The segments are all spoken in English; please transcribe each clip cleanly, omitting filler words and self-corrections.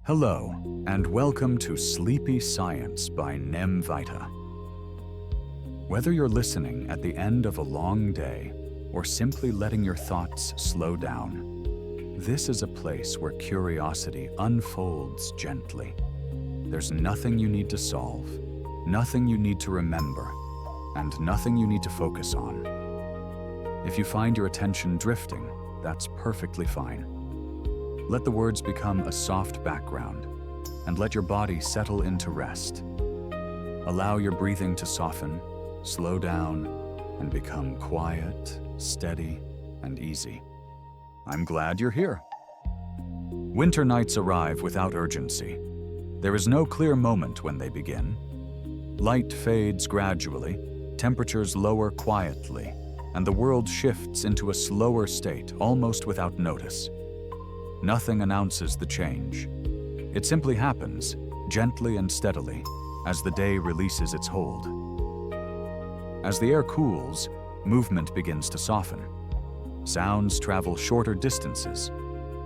Hello, and welcome to Sleepy Science by NaemVita. Whether you're listening at the end of a long day or simply letting your thoughts slow down, this is a place where curiosity unfolds gently. There's nothing you need to solve, nothing you need to remember, and nothing you need to focus on. If you find your attention drifting, that's perfectly fine. Let the words become a soft background, and let your body settle into rest. Allow your breathing to soften, slow down, and become quiet, steady, and easy. I'm glad you're here. Winter nights arrive without urgency. There is no clear moment when they begin. Light fades gradually, temperatures lower quietly, and the world shifts into a slower state almost without notice. Nothing announces the change. It simply happens, gently and steadily, as the day releases its hold. As the air cools, movement begins to soften. Sounds travel shorter distances.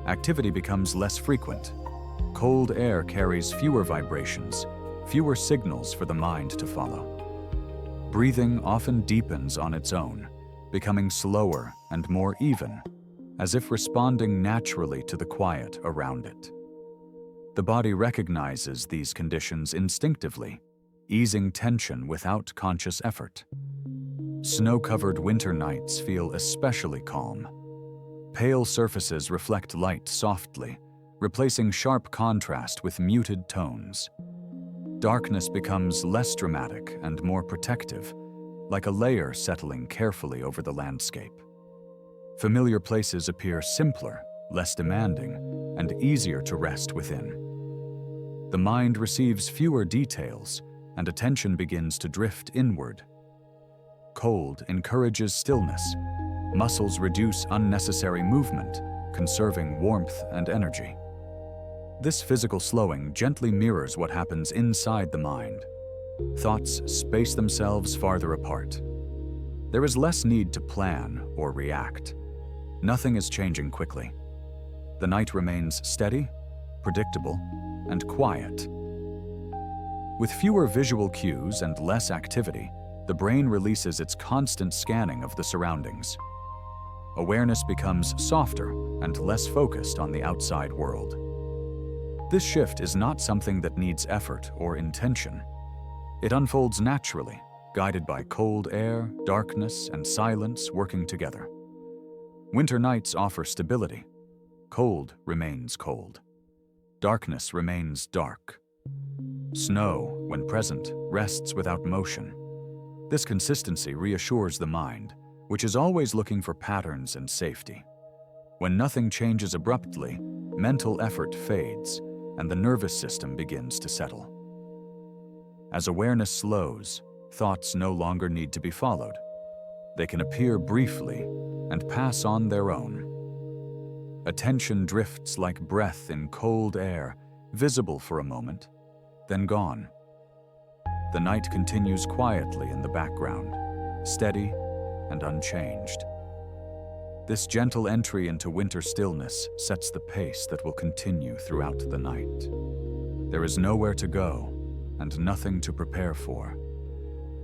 Activity becomes less frequent. Cold air carries fewer vibrations, fewer signals for the mind to follow. Breathing often deepens on its own, becoming slower and more even, as if responding naturally to the quiet around it. The body recognizes these conditions instinctively, easing tension without conscious effort. Snow-covered winter nights feel especially calm. Pale surfaces reflect light softly, replacing sharp contrast with muted tones. Darkness becomes less dramatic and more protective, like a layer settling carefully over the landscape. Familiar places appear simpler, less demanding, and easier to rest within. The mind receives fewer details, and attention begins to drift inward. Cold encourages stillness. Muscles reduce unnecessary movement, conserving warmth and energy. This physical slowing gently mirrors what happens inside the mind. Thoughts space themselves farther apart. There is less need to plan or react. Nothing is changing quickly. The night remains steady, predictable, and quiet. With fewer visual cues and less activity, the brain releases its constant scanning of the surroundings. Awareness becomes softer and less focused on the outside world. This shift is not something that needs effort or intention. It unfolds naturally, guided by cold air, darkness, and silence working together. Winter nights offer stability. Cold remains cold. Darkness remains dark. Snow, when present, rests without motion. This consistency reassures the mind, which is always looking for patterns and safety. When nothing changes abruptly, mental effort fades, and the nervous system begins to settle. As awareness slows, thoughts no longer need to be followed. They can appear briefly and pass on their own. Attention drifts like breath in cold air, visible for a moment, then gone. The night continues quietly in the background, steady and unchanged. This gentle entry into winter stillness sets the pace that will continue throughout the night. There is nowhere to go and nothing to prepare for.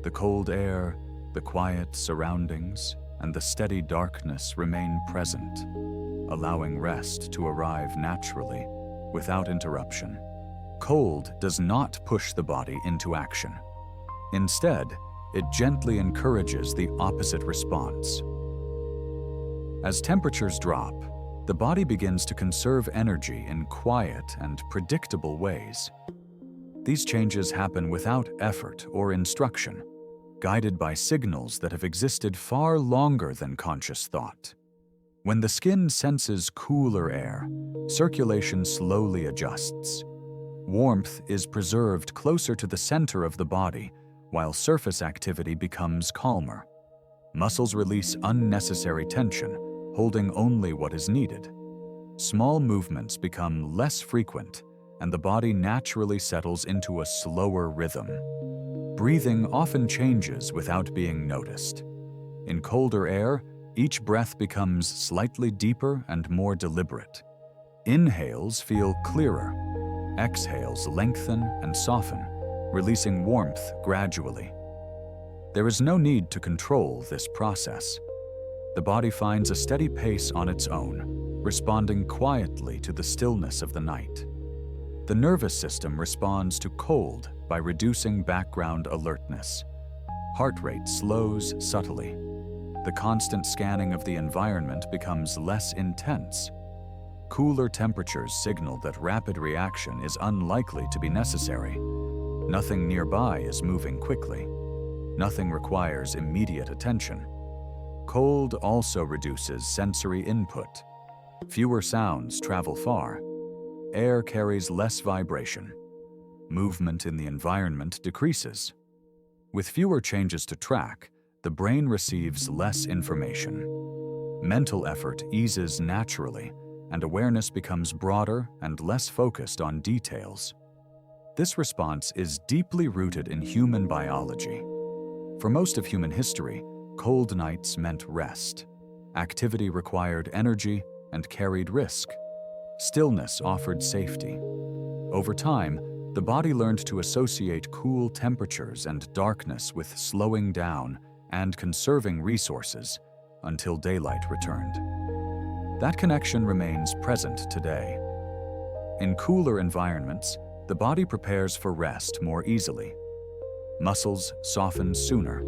The cold air, the quiet surroundings, and the steady darkness remain present, allowing rest to arrive naturally, without interruption. Cold does not push the body into action. Instead, it gently encourages the opposite response. As temperatures drop, the body begins to conserve energy in quiet and predictable ways. These changes happen without effort or instruction, guided by signals that have existed far longer than conscious thought. When the skin senses cooler air, circulation slowly adjusts. Warmth is preserved closer to the center of the body, while surface activity becomes calmer. Muscles release unnecessary tension, holding only what is needed. Small movements become less frequent, and the body naturally settles into a slower rhythm. Breathing often changes without being noticed. In colder air, each breath becomes slightly deeper and more deliberate. Inhales feel clearer. exhales lengthen and soften, releasing warmth gradually. There is no need to control this process. The body finds a steady pace on its own, responding quietly to the stillness of the night. The nervous system responds to cold by reducing background alertness. Heart rate slows subtly. The constant scanning of the environment becomes less intense. Cooler temperatures signal that rapid reaction is unlikely to be necessary. Nothing nearby is moving quickly. Nothing requires immediate attention. Cold also reduces sensory input. Fewer sounds travel far. Air carries less vibration. Movement in the environment decreases. With fewer changes to track, the brain receives less information. Mental effort eases naturally, and awareness becomes broader and less focused on details. This response is deeply rooted in human biology. For most of human history, cold nights meant rest. Activity required energy and carried risk. Stillness offered safety. Over time, the body learned to associate cool temperatures and darkness with slowing down and conserving resources until daylight returned. That connection remains present today. In cooler environments, the body prepares for rest more easily. Muscles soften sooner.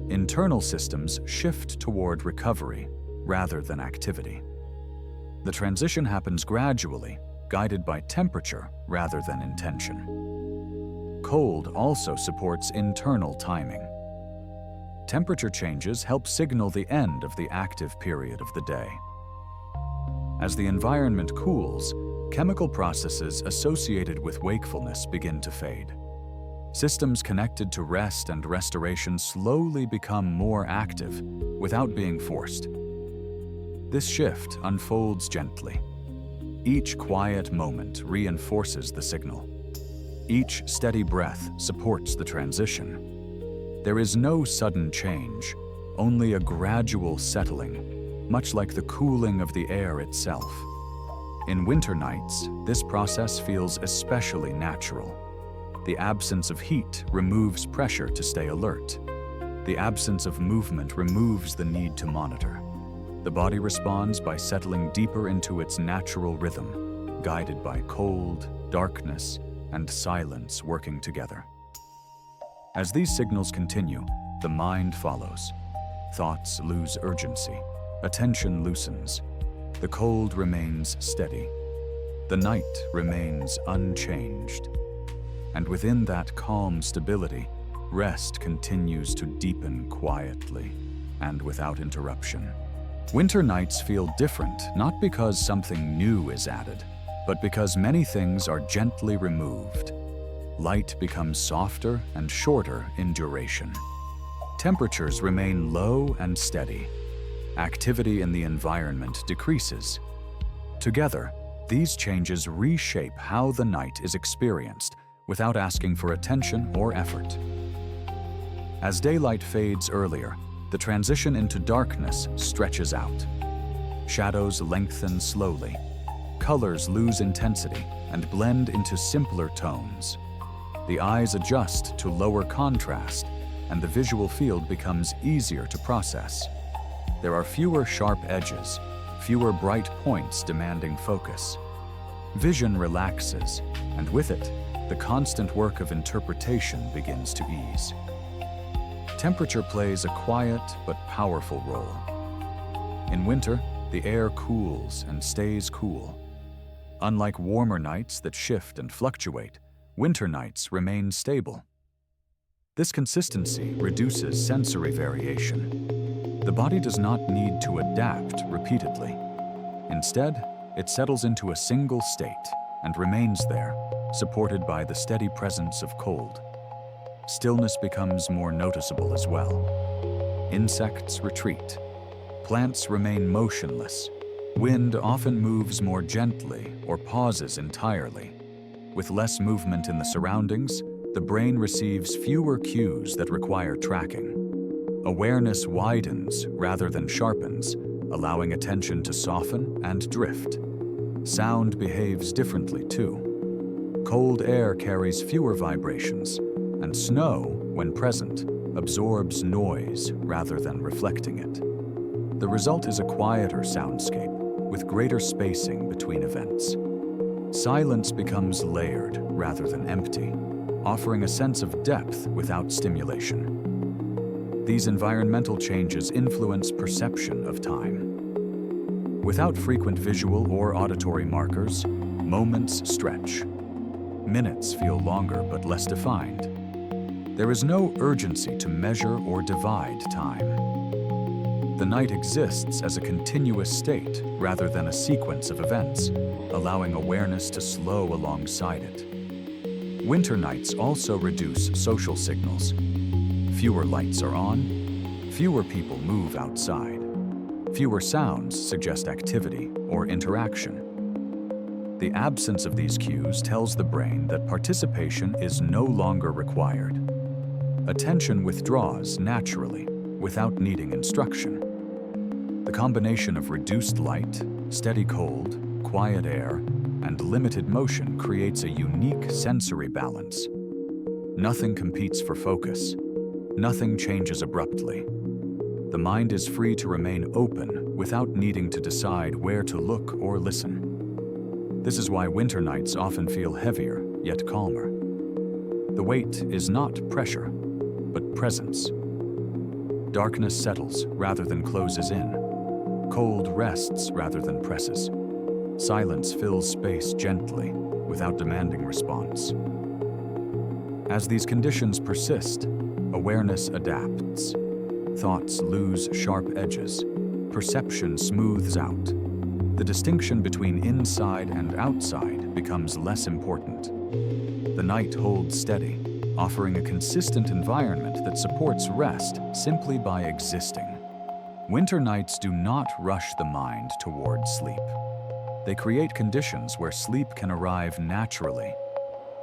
Internal systems shift toward recovery rather than activity. The transition happens gradually, guided by temperature rather than intention. Cold also supports internal timing. Temperature changes help signal the end of the active period of the day. As the environment cools, chemical processes associated with wakefulness begin to fade. Systems connected to rest and restoration slowly become more active without being forced. This shift unfolds gently. Each quiet moment reinforces the signal. Each steady breath supports the transition. There is no sudden change, only a gradual settling, much like the cooling of the air itself. In winter nights, this process feels especially natural. The absence of heat removes pressure to stay alert. The absence of movement removes the need to monitor. The body responds by settling deeper into its natural rhythm, guided by cold, darkness, and silence working together. As these signals continue, the mind follows. Thoughts lose urgency. Attention loosens. The cold remains steady. The night remains unchanged. And within that calm stability, rest continues to deepen quietly and without interruption. Winter nights feel different, not because something new is added, but because many things are gently removed. Light becomes softer and shorter in duration. Temperatures remain low and steady. Activity in the environment decreases. Together, these changes reshape how the night is experienced without asking for attention or effort. As daylight fades earlier, the transition into darkness stretches out. Shadows lengthen slowly. Colors lose intensity and blend into simpler tones. The eyes adjust to lower contrast, and the visual field becomes easier to process. There are fewer sharp edges, fewer bright points demanding focus. Vision relaxes, and with it, the constant work of interpretation begins to ease. Temperature plays a quiet but powerful role. In winter, the air cools and stays cool. Unlike warmer nights that shift and fluctuate, winter nights remain stable. This consistency reduces sensory variation. The body does not need to adapt repeatedly. Instead, it settles into a single state and remains there, supported by the steady presence of cold. Stillness becomes more noticeable as well. Insects retreat. Plants remain motionless. Wind often moves more gently or pauses entirely. With less movement in the surroundings, the brain receives fewer cues that require tracking. Awareness widens rather than sharpens, allowing attention to soften and drift. Sound behaves differently too. Cold air carries fewer vibrations, and snow, when present, absorbs noise rather than reflecting it. The result is a quieter soundscape with greater spacing between events. Silence becomes layered rather than empty, offering a sense of depth without stimulation. These environmental changes influence perception of time. Without frequent visual or auditory markers, moments stretch. Minutes feel longer but less defined. There is no urgency to measure or divide time. The night exists as a continuous state rather than a sequence of events, allowing awareness to slow alongside it. Winter nights also reduce social signals. Fewer lights are on, fewer people move outside. Fewer sounds suggest activity or interaction. The absence of these cues tells the brain that participation is no longer required. Attention withdraws naturally, without needing instruction. The combination of reduced light, steady cold, quiet air, and limited motion creates a unique sensory balance. Nothing competes for focus. Nothing changes abruptly. The mind is free to remain open without needing to decide where to look or listen. This is why winter nights often feel heavier, yet calmer. The weight is not pressure, but presence. Darkness settles rather than closes in. Cold rests rather than presses. Silence fills space gently, without demanding response. As these conditions persist, awareness adapts. Thoughts lose sharp edges. Perception smooths out. The distinction between inside and outside becomes less important. The night holds steady, offering a consistent environment that supports rest simply by existing. Winter nights do not rush the mind toward sleep. They create conditions where sleep can arrive naturally.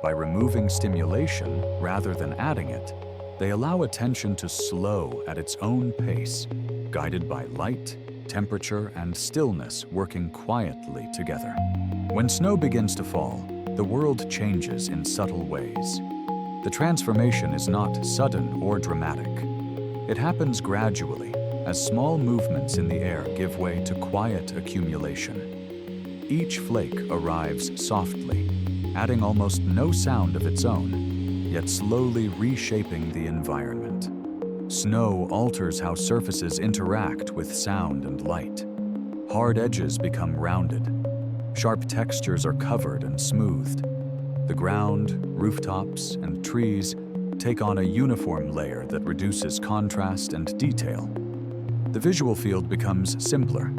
By removing stimulation rather than adding it, they allow attention to slow at its own pace, guided by light, temperature, and stillness working quietly together. When snow begins to fall, the world changes in subtle ways. The transformation is not sudden or dramatic. It happens gradually, as small movements in the air give way to quiet accumulation. Each flake arrives softly, adding almost no sound of its own, yet slowly reshaping the environment. Snow alters how surfaces interact with sound and light. Hard edges become rounded. Sharp textures are covered and smoothed. The ground, rooftops, and trees take on a uniform layer that reduces contrast and detail. The visual field becomes simpler,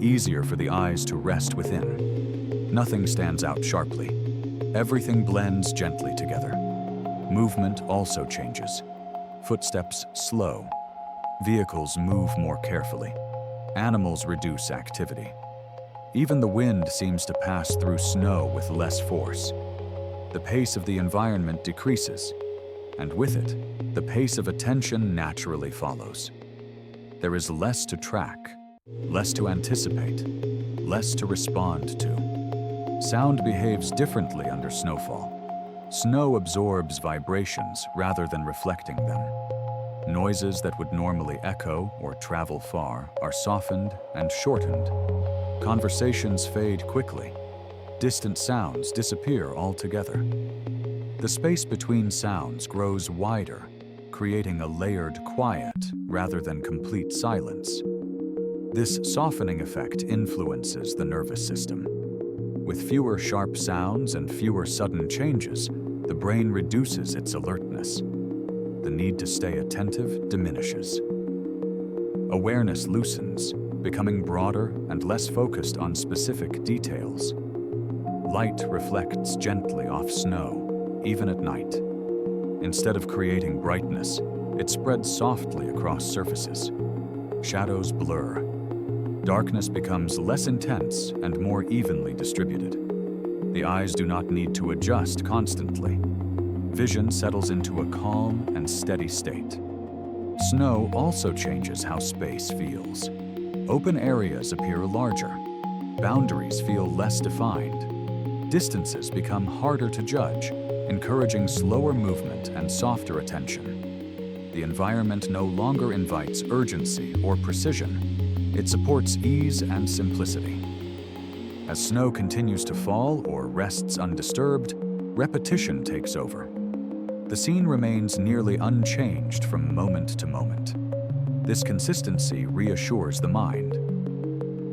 easier for the eyes to rest within. Nothing stands out sharply. Everything blends gently together. Movement also changes. Footsteps slow. Vehicles move more carefully. Animals reduce activity. Even the wind seems to pass through snow with less force. The pace of the environment decreases, and with it, the pace of attention naturally follows. There is less to track, less to anticipate, less to respond to. Sound behaves differently under snowfall. Snow absorbs vibrations rather than reflecting them. Noises that would normally echo or travel far are softened and shortened. Conversations fade quickly. Distant sounds disappear altogether. The space between sounds grows wider, creating a layered quiet rather than complete silence. This softening effect influences the nervous system. With fewer sharp sounds and fewer sudden changes, the brain reduces its alertness. The need to stay attentive diminishes. Awareness loosens, becoming broader and less focused on specific details. Light reflects gently off snow, even at night. Instead of creating brightness, it spreads softly across surfaces. Shadows blur. Darkness becomes less intense and more evenly distributed. The eyes do not need to adjust constantly. Vision settles into a calm and steady state. Snow also changes how space feels. Open areas appear larger. Boundaries feel less defined. distances become harder to judge, encouraging slower movement and softer attention. The environment no longer invites urgency or precision. It supports ease and simplicity. As snow continues to fall or rests undisturbed, repetition takes over. The scene remains nearly unchanged from moment to moment. This consistency reassures the mind.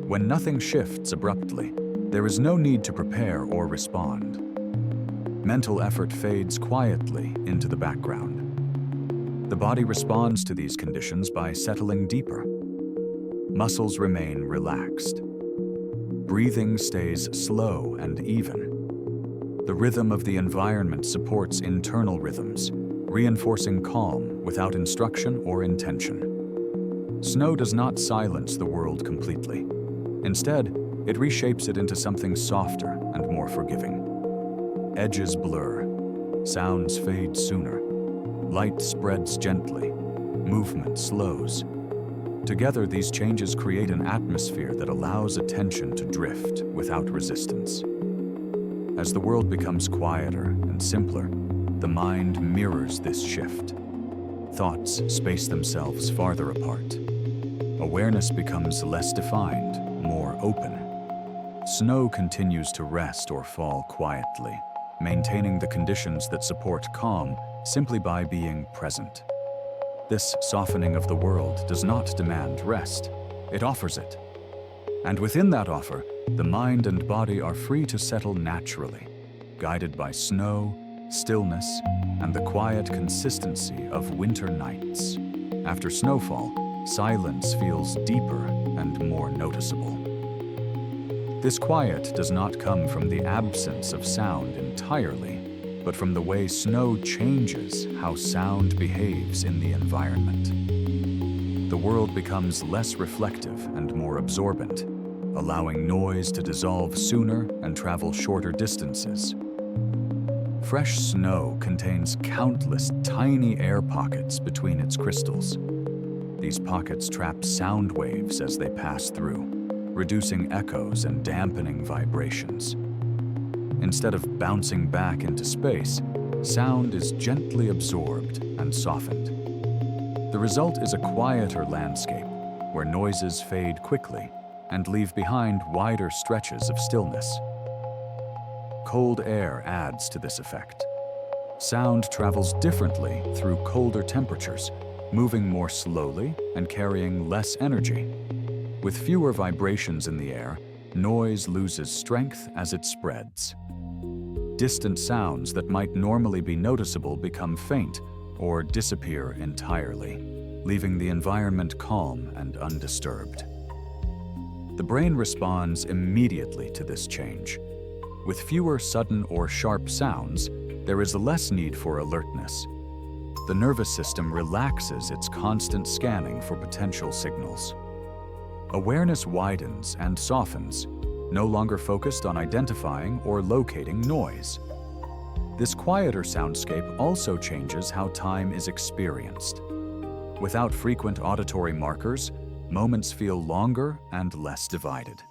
When nothing shifts abruptly, there is no need to prepare or respond. Mental effort fades quietly into the background. The body responds to these conditions by settling deeper. Muscles remain relaxed. Breathing stays slow and even. The rhythm of the environment supports internal rhythms, reinforcing calm without instruction or intention. Snow does not silence the world completely. Instead, it reshapes it into something softer and more forgiving. Edges blur, sounds fade sooner, light spreads gently, movement slows. Together, these changes create an atmosphere that allows attention to drift without resistance. As the world becomes quieter and simpler, the mind mirrors this shift. Thoughts space themselves farther apart. Awareness becomes less defined, more open. Snow continues to rest or fall quietly, maintaining the conditions that support calm simply by being present. This softening of the world does not demand rest, it offers it. And within that offer, the mind and body are free to settle naturally, guided by snow, stillness, and the quiet consistency of winter nights. After snowfall, silence feels deeper and more noticeable. This quiet does not come from the absence of sound entirely, but from the way snow changes how sound behaves in the environment. The world becomes less reflective and more absorbent, allowing noise to dissolve sooner and travel shorter distances. Fresh snow contains countless tiny air pockets between its crystals. These pockets trap sound waves as they pass through, reducing echoes and dampening vibrations. Instead of bouncing back into space, sound is gently absorbed and softened. The result is a quieter landscape, where noises fade quickly and leave behind wider stretches of stillness. Cold air adds to this effect. Sound travels differently through colder temperatures, moving more slowly and carrying less energy. With fewer vibrations in the air, noise loses strength as it spreads. Distant sounds that might normally be noticeable become faint or disappear entirely, leaving the environment calm and undisturbed. The brain responds immediately to this change. With fewer sudden or sharp sounds, there is less need for alertness. The nervous system relaxes its constant scanning for potential signals. Awareness widens and softens, no longer focused on identifying or locating noise. This quieter soundscape also changes how time is experienced. Without frequent auditory markers, moments feel longer and less divided.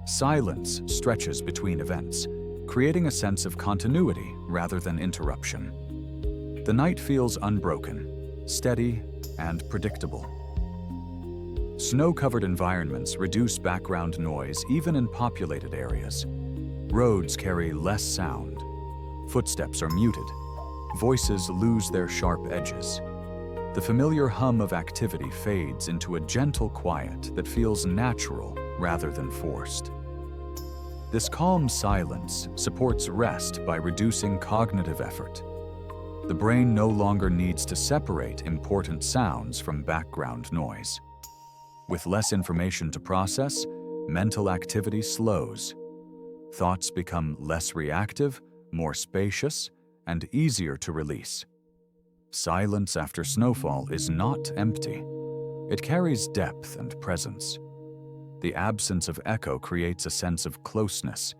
Silence stretches between events, creating a sense of continuity rather than interruption. The night feels unbroken, steady, and predictable. Snow-covered environments reduce background noise even in populated areas. Roads carry less sound. Footsteps are muted. Voices lose their sharp edges. The familiar hum of activity fades into a gentle quiet that feels natural rather than forced. This calm silence supports rest by reducing cognitive effort. The brain no longer needs to separate important sounds from background noise. With less information to process, mental activity slows. Thoughts become less reactive, more spacious, and easier to release. Silence after snowfall is not empty. It carries depth and presence. The absence of echo creates a sense of closeness,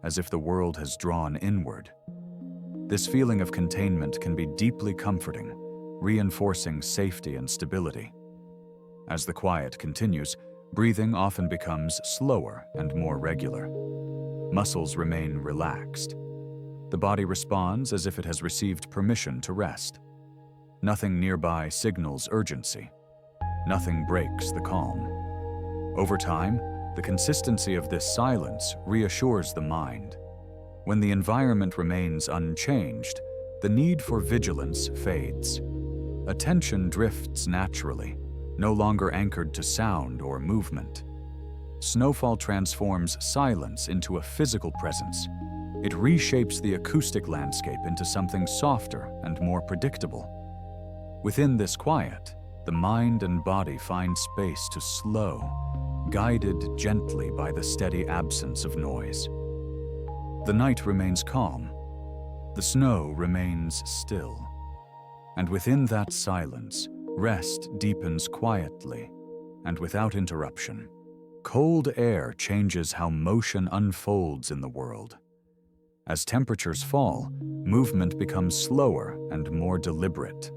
as if the world has drawn inward. This feeling of containment can be deeply comforting, reinforcing safety and stability. As the quiet continues, breathing often becomes slower and more regular. Muscles remain relaxed. The body responds as if it has received permission to rest. Nothing nearby signals urgency. Nothing breaks the calm. Over time, the consistency of this silence reassures the mind. When the environment remains unchanged, the need for vigilance fades. Attention drifts naturally, no longer anchored to sound or movement. Snowfall transforms silence into a physical presence. It reshapes the acoustic landscape into something softer and more predictable. Within this quiet, the mind and body find space to slow, guided gently by the steady absence of noise. The night remains calm. The snow remains still. And within that silence, rest deepens quietly and without interruption. Cold air changes how motion unfolds in the world. As temperatures fall, movement becomes slower and more deliberate.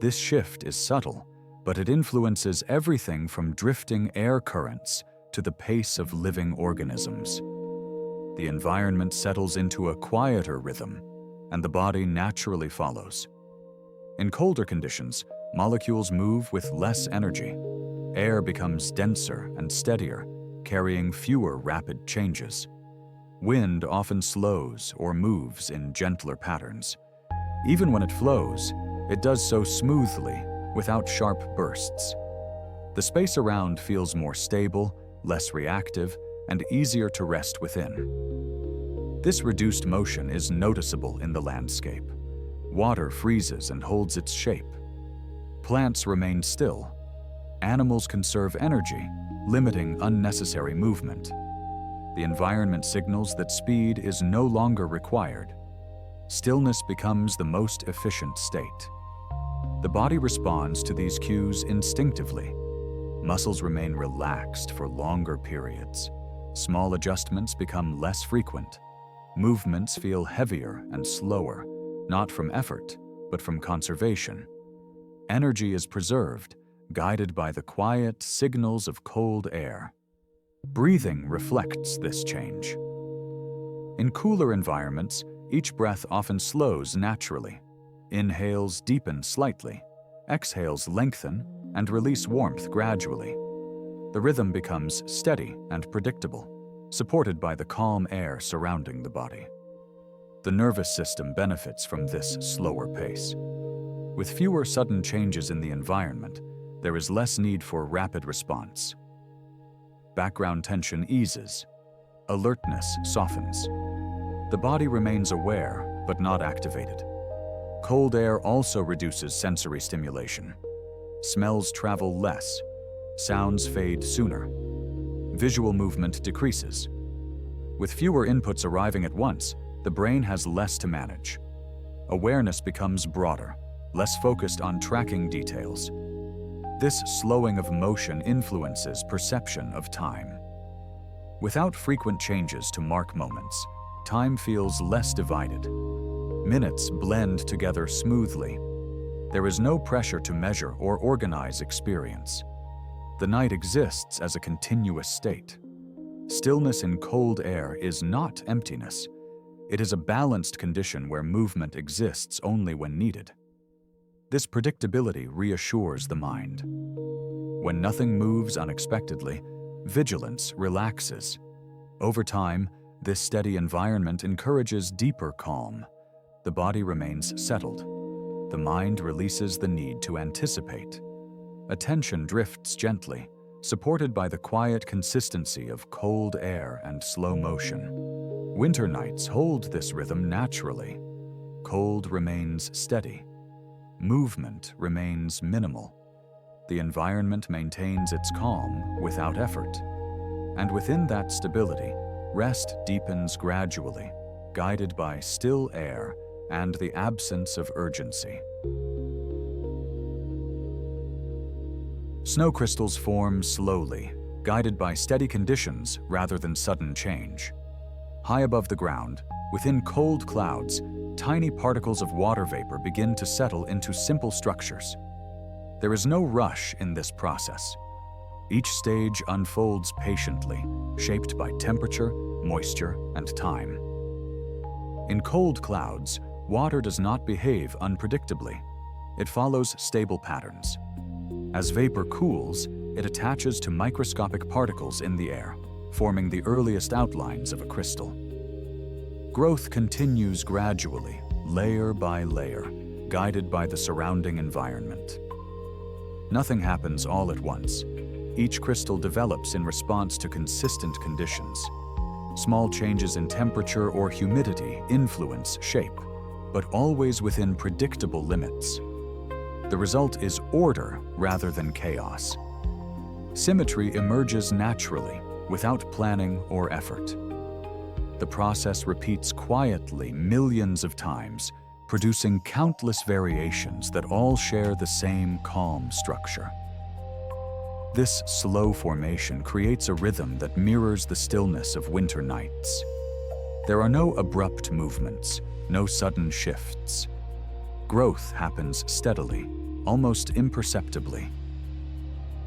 This shift is subtle, but it influences everything from drifting air currents to the pace of living organisms. The environment settles into a quieter rhythm, and the body naturally follows. In colder conditions, molecules move with less energy. Air becomes denser and steadier, carrying fewer rapid changes. Wind often slows or moves in gentler patterns. Even when it flows, it does so smoothly, without sharp bursts. The space around feels more stable, less reactive, and easier to rest within. This reduced motion is noticeable in the landscape. Water freezes and holds its shape. Plants remain still. Animals conserve energy, limiting unnecessary movement. The environment signals that speed is no longer required. Stillness becomes the most efficient state. The body responds to these cues instinctively. Muscles remain relaxed for longer periods. Small adjustments become less frequent. Movements feel heavier and slower, not from effort, but from conservation. Energy is preserved, guided by the quiet signals of cold air. Breathing reflects this change. In cooler environments, each breath often slows naturally. Inhales deepen slightly, exhales lengthen, and release warmth gradually. The rhythm becomes steady and predictable, supported by the calm air surrounding the body. The nervous system benefits from this slower pace. With fewer sudden changes in the environment, there is less need for rapid response. Background tension eases. Alertness softens. The body remains aware, but not activated. Cold air also reduces sensory stimulation. Smells travel less. Sounds fade sooner. Visual movement decreases. With fewer inputs arriving at once, the brain has less to manage. Awareness becomes broader, less focused on tracking details. This slowing of motion influences perception of time. Without frequent changes to mark moments, time feels less divided. Minutes blend together smoothly. There is no pressure to measure or organize experience. The night exists as a continuous state. Stillness in cold air is not emptiness. It is a balanced condition where movement exists only when needed. This predictability reassures the mind. When nothing moves unexpectedly, vigilance relaxes. Over time, this steady environment encourages deeper calm. The body remains settled. The mind releases the need to anticipate. Attention drifts gently, supported by the quiet consistency of cold air and slow motion. Winter nights hold this rhythm naturally. Cold remains steady. Movement remains minimal. The environment maintains its calm without effort. And within that stability, rest deepens gradually, guided by still air and the absence of urgency. Snow crystals form slowly, guided by steady conditions rather than sudden change. High above the ground, within cold clouds, tiny particles of water vapor begin to settle into simple structures. There is no rush in this process. Each stage unfolds patiently, shaped by temperature, moisture, and time. In cold clouds, water does not behave unpredictably. It follows stable patterns. As vapor cools, it attaches to microscopic particles in the air, forming the earliest outlines of a crystal. Growth continues gradually, layer by layer, guided by the surrounding environment. Nothing happens all at once. Each crystal develops in response to consistent conditions. Small changes in temperature or humidity influence shape, but always within predictable limits. The result is order rather than chaos. Symmetry emerges naturally, without planning or effort. The process repeats quietly millions of times, producing countless variations that all share the same calm structure. This slow formation creates a rhythm that mirrors the stillness of winter nights. There are no abrupt movements, no sudden shifts. Growth happens steadily, almost imperceptibly.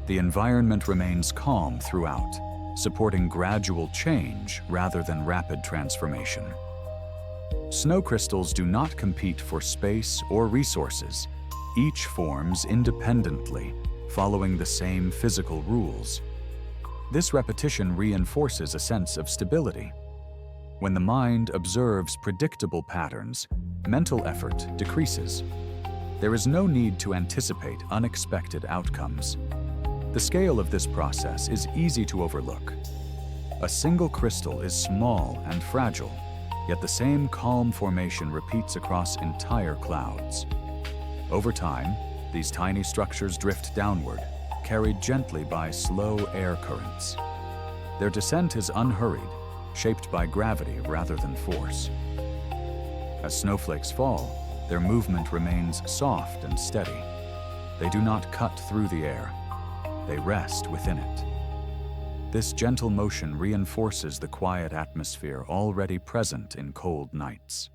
The environment remains calm throughout, supporting gradual change rather than rapid transformation. Snow crystals do not compete for space or resources. Each forms independently, following the same physical rules. This repetition reinforces a sense of stability. When the mind observes predictable patterns, mental effort decreases. There is no need to anticipate unexpected outcomes. The scale of this process is easy to overlook. A single crystal is small and fragile, yet the same calm formation repeats across entire clouds. Over time, these tiny structures drift downward, carried gently by slow air currents. Their descent is unhurried, shaped by gravity rather than force. As snowflakes fall, their movement remains soft and steady. They do not cut through the air. They rest within it. This gentle motion reinforces the quiet atmosphere already present in cold nights.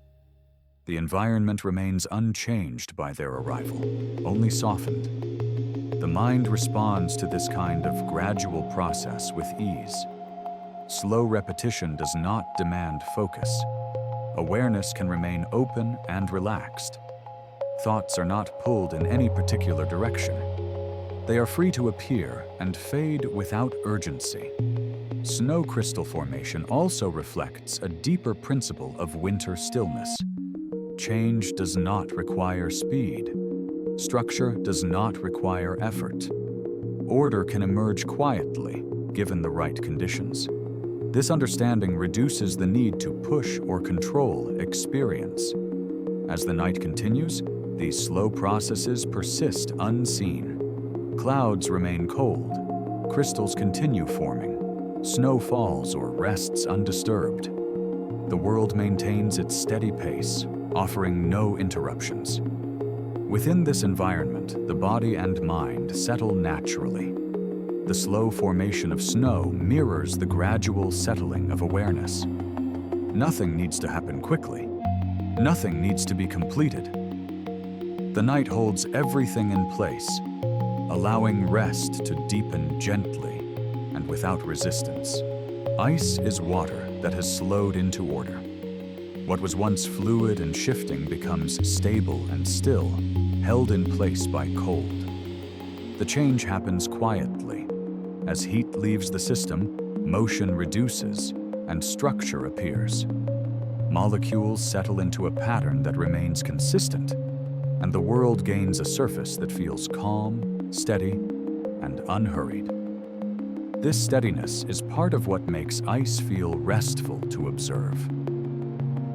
The environment remains unchanged by their arrival, only softened. The mind responds to this kind of gradual process with ease. Slow repetition does not demand focus. Awareness can remain open and relaxed. Thoughts are not pulled in any particular direction. They are free to appear and fade without urgency. Snow crystal formation also reflects a deeper principle of winter stillness. Change does not require speed. Structure does not require effort. Order can emerge quietly, given the right conditions. This understanding reduces the need to push or control experience. As the night continues, these slow processes persist unseen. Clouds remain cold. Crystals continue forming. Snow falls or rests undisturbed. The world maintains its steady pace, offering no interruptions. Within this environment, the body and mind settle naturally. The slow formation of snow mirrors the gradual settling of awareness. Nothing needs to happen quickly. Nothing needs to be completed. The night holds everything in place, allowing rest to deepen gently and without resistance. Ice is water that has slowed into order. What was once fluid and shifting becomes stable and still, held in place by cold. The change happens quietly. As heat leaves the system, motion reduces and structure appears. Molecules settle into a pattern that remains consistent, and the world gains a surface that feels calm, steady, and unhurried. This steadiness is part of what makes ice feel restful to observe.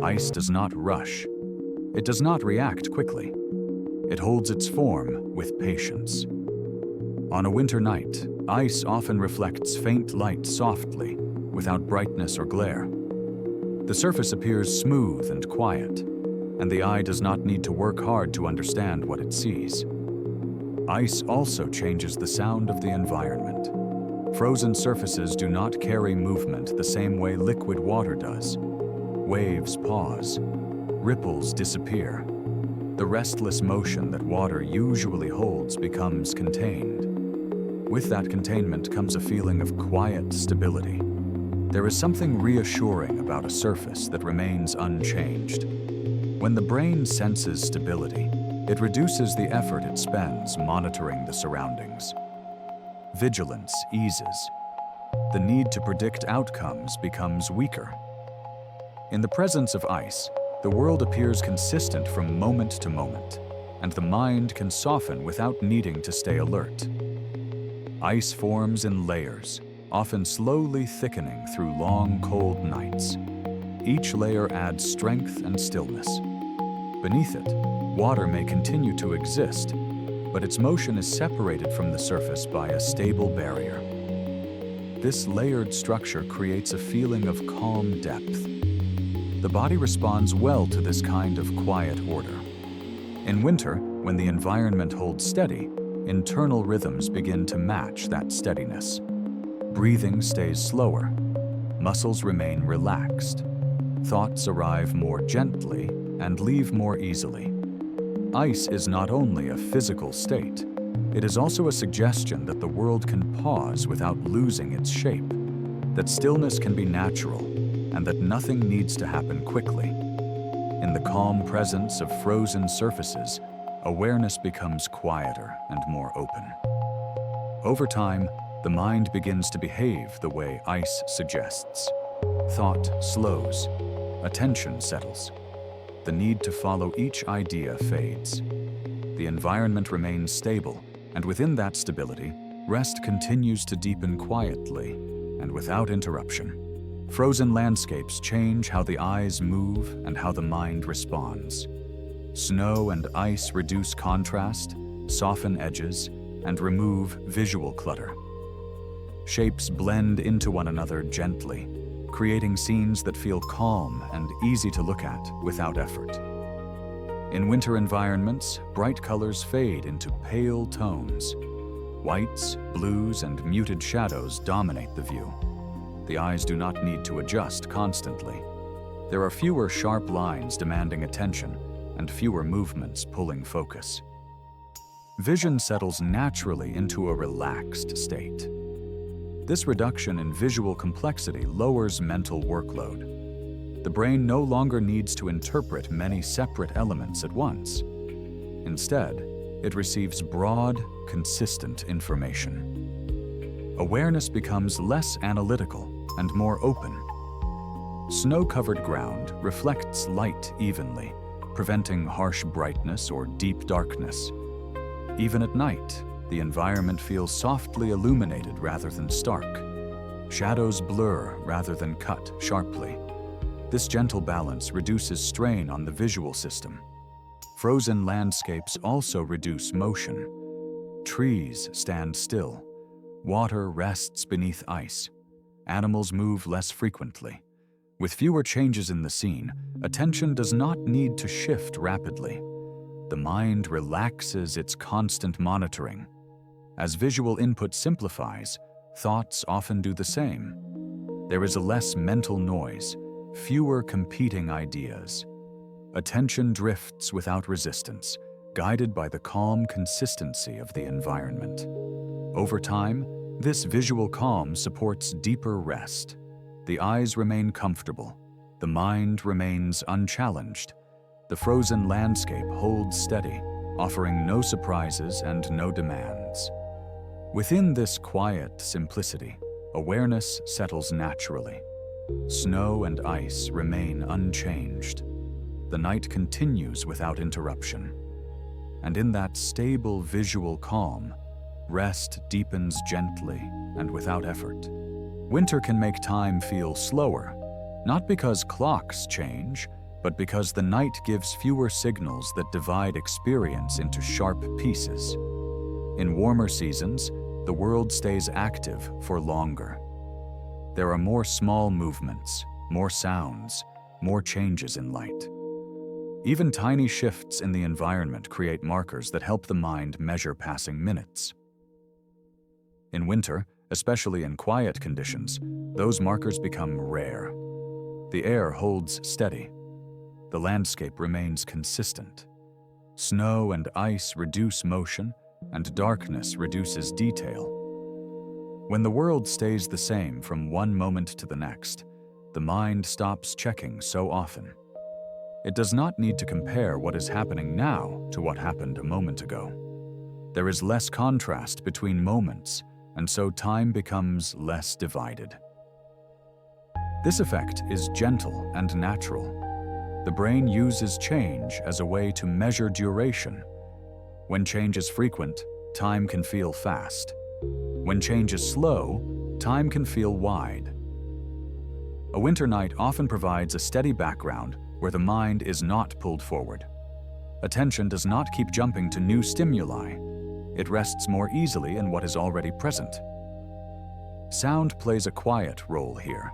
Ice does not rush. It does not react quickly. It holds its form with patience. On a winter night, ice often reflects faint light softly, without brightness or glare. The surface appears smooth and quiet, and the eye does not need to work hard to understand what it sees. Ice also changes the sound of the environment. Frozen surfaces do not carry movement the same way liquid water does. Waves pause. Ripples disappear. The restless motion that water usually holds becomes contained. With that containment comes a feeling of quiet stability. There is something reassuring about a surface that remains unchanged. When the brain senses stability, it reduces the effort it spends monitoring the surroundings. Vigilance eases. The need to predict outcomes becomes weaker. In the presence of ice, the world appears consistent from moment to moment, and the mind can soften without needing to stay alert. Ice forms in layers, often slowly thickening through long, cold nights. Each layer adds strength and stillness. Beneath it, water may continue to exist, but its motion is separated from the surface by a stable barrier. This layered structure creates a feeling of calm depth. The body responds well to this kind of quiet order. In winter, when the environment holds steady, internal rhythms begin to match that steadiness. Breathing stays slower. Muscles remain relaxed. Thoughts arrive more gently and leave more easily. Ice is not only a physical state, it is also a suggestion that the world can pause without losing its shape, that stillness can be natural, and that nothing needs to happen quickly. In the calm presence of frozen surfaces, awareness becomes quieter and more open. Over time, the mind begins to behave the way ice suggests. Thought slows, attention settles. The need to follow each idea fades. The environment remains stable, and within that stability, rest continues to deepen quietly and without interruption. Frozen landscapes change how the eyes move and how the mind responds. Snow and ice reduce contrast, soften edges, and remove visual clutter. Shapes blend into one another gently, creating scenes that feel calm and easy to look at without effort. In winter environments, bright colors fade into pale tones. Whites, blues, and muted shadows dominate the view. The eyes do not need to adjust constantly. There are fewer sharp lines demanding attention and fewer movements pulling focus. Vision settles naturally into a relaxed state. This reduction in visual complexity lowers mental workload. The brain no longer needs to interpret many separate elements at once. Instead, it receives broad, consistent information. Awareness becomes less analytical and more open. Snow-covered ground reflects light evenly, preventing harsh brightness or deep darkness. Even at night, the environment feels softly illuminated rather than stark. Shadows blur rather than cut sharply. This gentle balance reduces strain on the visual system. Frozen landscapes also reduce motion. Trees stand still. Water rests beneath ice. Animals move less frequently. With fewer changes in the scene, attention does not need to shift rapidly. The mind relaxes its constant monitoring. As visual input simplifies, thoughts often do the same. There is a less mental noise, fewer competing ideas. Attention drifts without resistance, guided by the calm consistency of the environment. Over time, this visual calm supports deeper rest. The eyes remain comfortable. The mind remains unchallenged. The frozen landscape holds steady, offering no surprises and no demands. Within this quiet simplicity, awareness settles naturally. Snow and ice remain unchanged. The night continues without interruption. And in that stable visual calm, rest deepens gently and without effort. Winter can make time feel slower, not because clocks change, but because the night gives fewer signals that divide experience into sharp pieces. In warmer seasons, the world stays active for longer. There are more small movements, more sounds, more changes in light. Even tiny shifts in the environment create markers that help the mind measure passing minutes. In winter, especially in quiet conditions, those markers become rare. The air holds steady. The landscape remains consistent. Snow and ice reduce motion, and darkness reduces detail. When the world stays the same from one moment to the next, the mind stops checking so often. It does not need to compare what is happening now to what happened a moment ago. There is less contrast between moments, and so time becomes less divided. This effect is gentle and natural. The brain uses change as a way to measure duration. When change is frequent, time can feel fast. When change is slow, time can feel wide. A winter night often provides a steady background where the mind is not pulled forward. Attention does not keep jumping to new stimuli. It rests more easily in what is already present. Sound plays a quiet role here.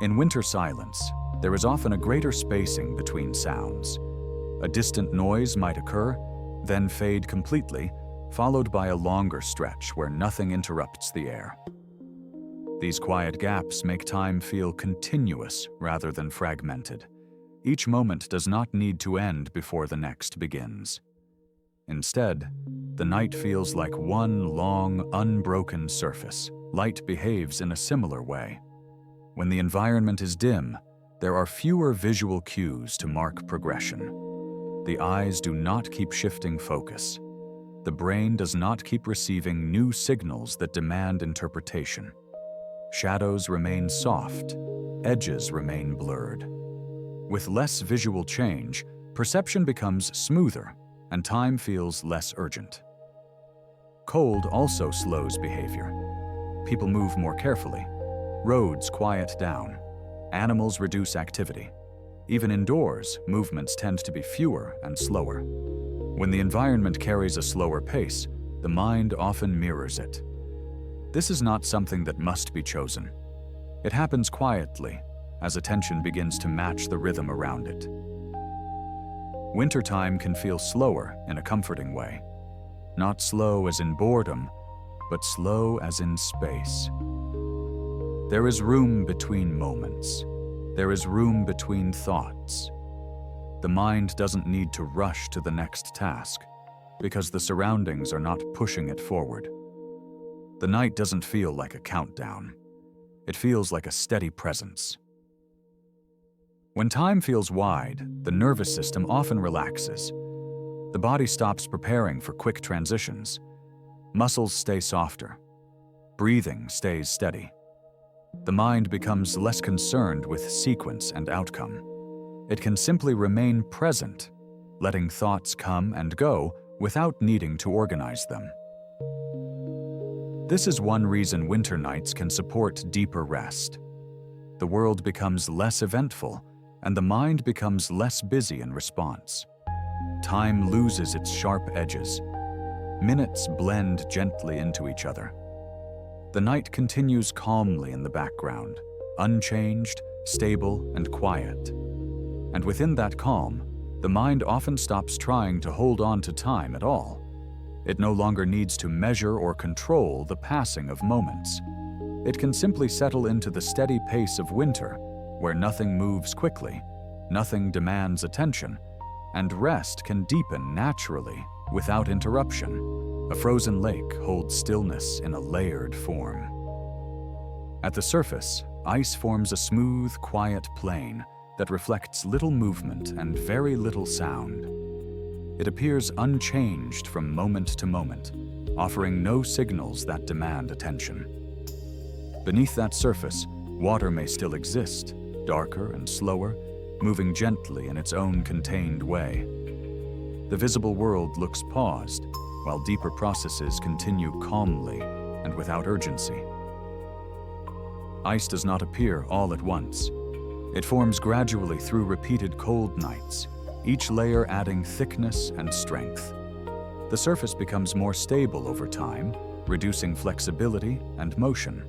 In winter silence, there is often a greater spacing between sounds. A distant noise might occur, then fade completely, followed by a longer stretch where nothing interrupts the air. These quiet gaps make time feel continuous rather than fragmented. Each moment does not need to end before the next begins. Instead, the night feels like one long, unbroken surface. Light behaves in a similar way. When the environment is dim, there are fewer visual cues to mark progression. The eyes do not keep shifting focus. The brain does not keep receiving new signals that demand interpretation. Shadows remain soft, edges remain blurred. With less visual change, perception becomes smoother, and time feels less urgent. Cold also slows behavior. People move more carefully. Roads quiet down. Animals reduce activity. Even indoors, movements tend to be fewer and slower. When the environment carries a slower pace, the mind often mirrors it. This is not something that must be chosen. It happens quietly, as attention begins to match the rhythm around it. Wintertime can feel slower in a comforting way. Not slow as in boredom, but slow as in space. There is room between moments. There is room between thoughts. The mind doesn't need to rush to the next task, because the surroundings are not pushing it forward. The night doesn't feel like a countdown. It feels like a steady presence. When time feels wide, the nervous system often relaxes. The body stops preparing for quick transitions. Muscles stay softer. Breathing stays steady. The mind becomes less concerned with sequence and outcome. It can simply remain present, letting thoughts come and go without needing to organize them. This is one reason winter nights can support deeper rest. The world becomes less eventful, and the mind becomes less busy in response. Time loses its sharp edges. Minutes blend gently into each other. The night continues calmly in the background, unchanged, stable, and quiet. And within that calm, the mind often stops trying to hold on to time at all. It no longer needs to measure or control the passing of moments. It can simply settle into the steady pace of winter, where nothing moves quickly, nothing demands attention, and rest can deepen naturally without interruption. A frozen lake holds stillness in a layered form. At the surface, ice forms a smooth, quiet plain that reflects little movement and very little sound. It appears unchanged from moment to moment, offering no signals that demand attention. Beneath that surface, water may still exist, darker and slower, moving gently in its own contained way. The visible world looks paused, while deeper processes continue calmly and without urgency. Ice does not appear all at once. It forms gradually through repeated cold nights, each layer adding thickness and strength. The surface becomes more stable over time, reducing flexibility and motion.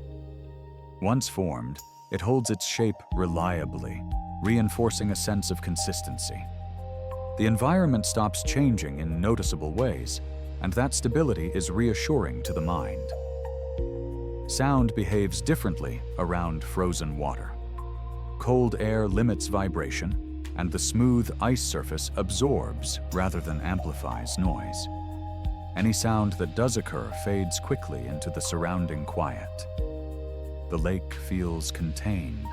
Once formed, it holds its shape reliably, reinforcing a sense of consistency. The environment stops changing in noticeable ways, and that stability is reassuring to the mind. Sound behaves differently around frozen water. Cold air limits vibration, and the smooth ice surface absorbs rather than amplifies noise. Any sound that does occur fades quickly into the surrounding quiet. The lake feels contained,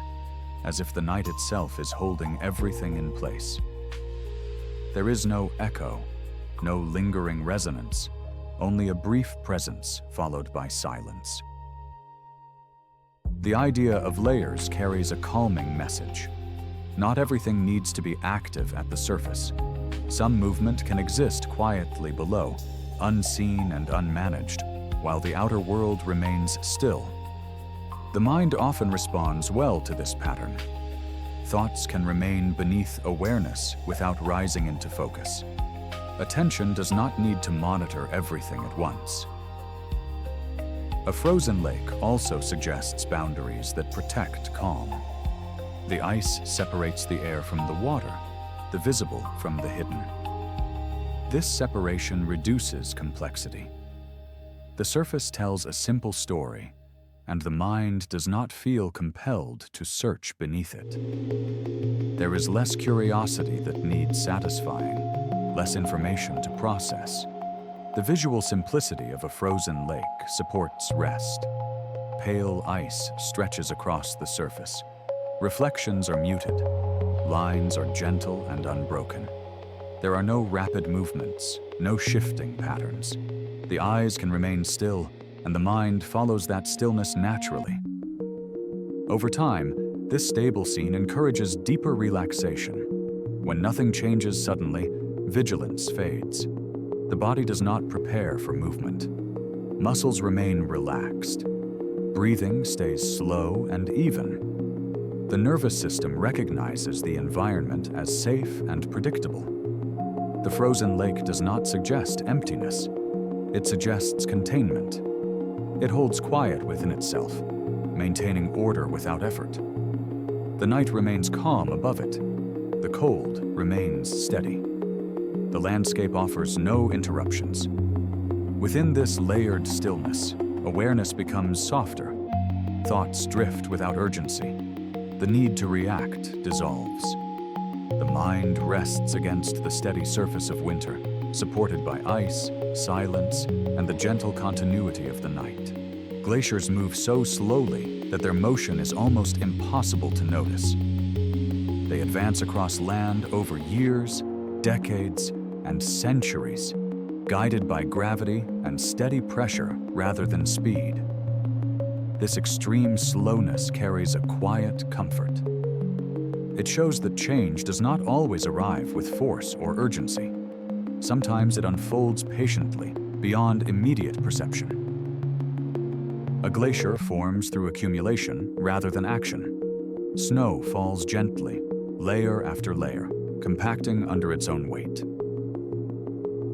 as if the night itself is holding everything in place. There is no echo, no lingering resonance, only a brief presence followed by silence. The idea of layers carries a calming message. Not everything needs to be active at the surface. Some movement can exist quietly below, unseen and unmanaged, while the outer world remains still. The mind often responds well to this pattern. Thoughts can remain beneath awareness without rising into focus. Attention does not need to monitor everything at once. A frozen lake also suggests boundaries that protect calm. The ice separates the air from the water, the visible from the hidden. This separation reduces complexity. The surface tells a simple story, and the mind does not feel compelled to search beneath it. There is less curiosity that needs satisfying, less information to process. The visual simplicity of a frozen lake supports rest. Pale ice stretches across the surface. Reflections are muted. Lines are gentle and unbroken. There are no rapid movements, no shifting patterns. The eyes can remain still, and the mind follows that stillness naturally. Over time, this stable scene encourages deeper relaxation. When nothing changes suddenly, vigilance fades. The body does not prepare for movement. Muscles remain relaxed. Breathing stays slow and even. The nervous system recognizes the environment as safe and predictable. The frozen lake does not suggest emptiness. It suggests containment. It holds quiet within itself, maintaining order without effort. The night remains calm above it. The cold remains steady. The landscape offers no interruptions. Within this layered stillness, awareness becomes softer. Thoughts drift without urgency. The need to react dissolves. The mind rests against the steady surface of winter, supported by ice, silence, and the gentle continuity of the night. Glaciers move so slowly that their motion is almost impossible to notice. They advance across land over years, decades, and centuries, guided by gravity and steady pressure rather than speed. This extreme slowness carries a quiet comfort. It shows that change does not always arrive with force or urgency. Sometimes it unfolds patiently, beyond immediate perception. A glacier forms through accumulation rather than action. Snow falls gently, layer after layer, compacting under its own weight.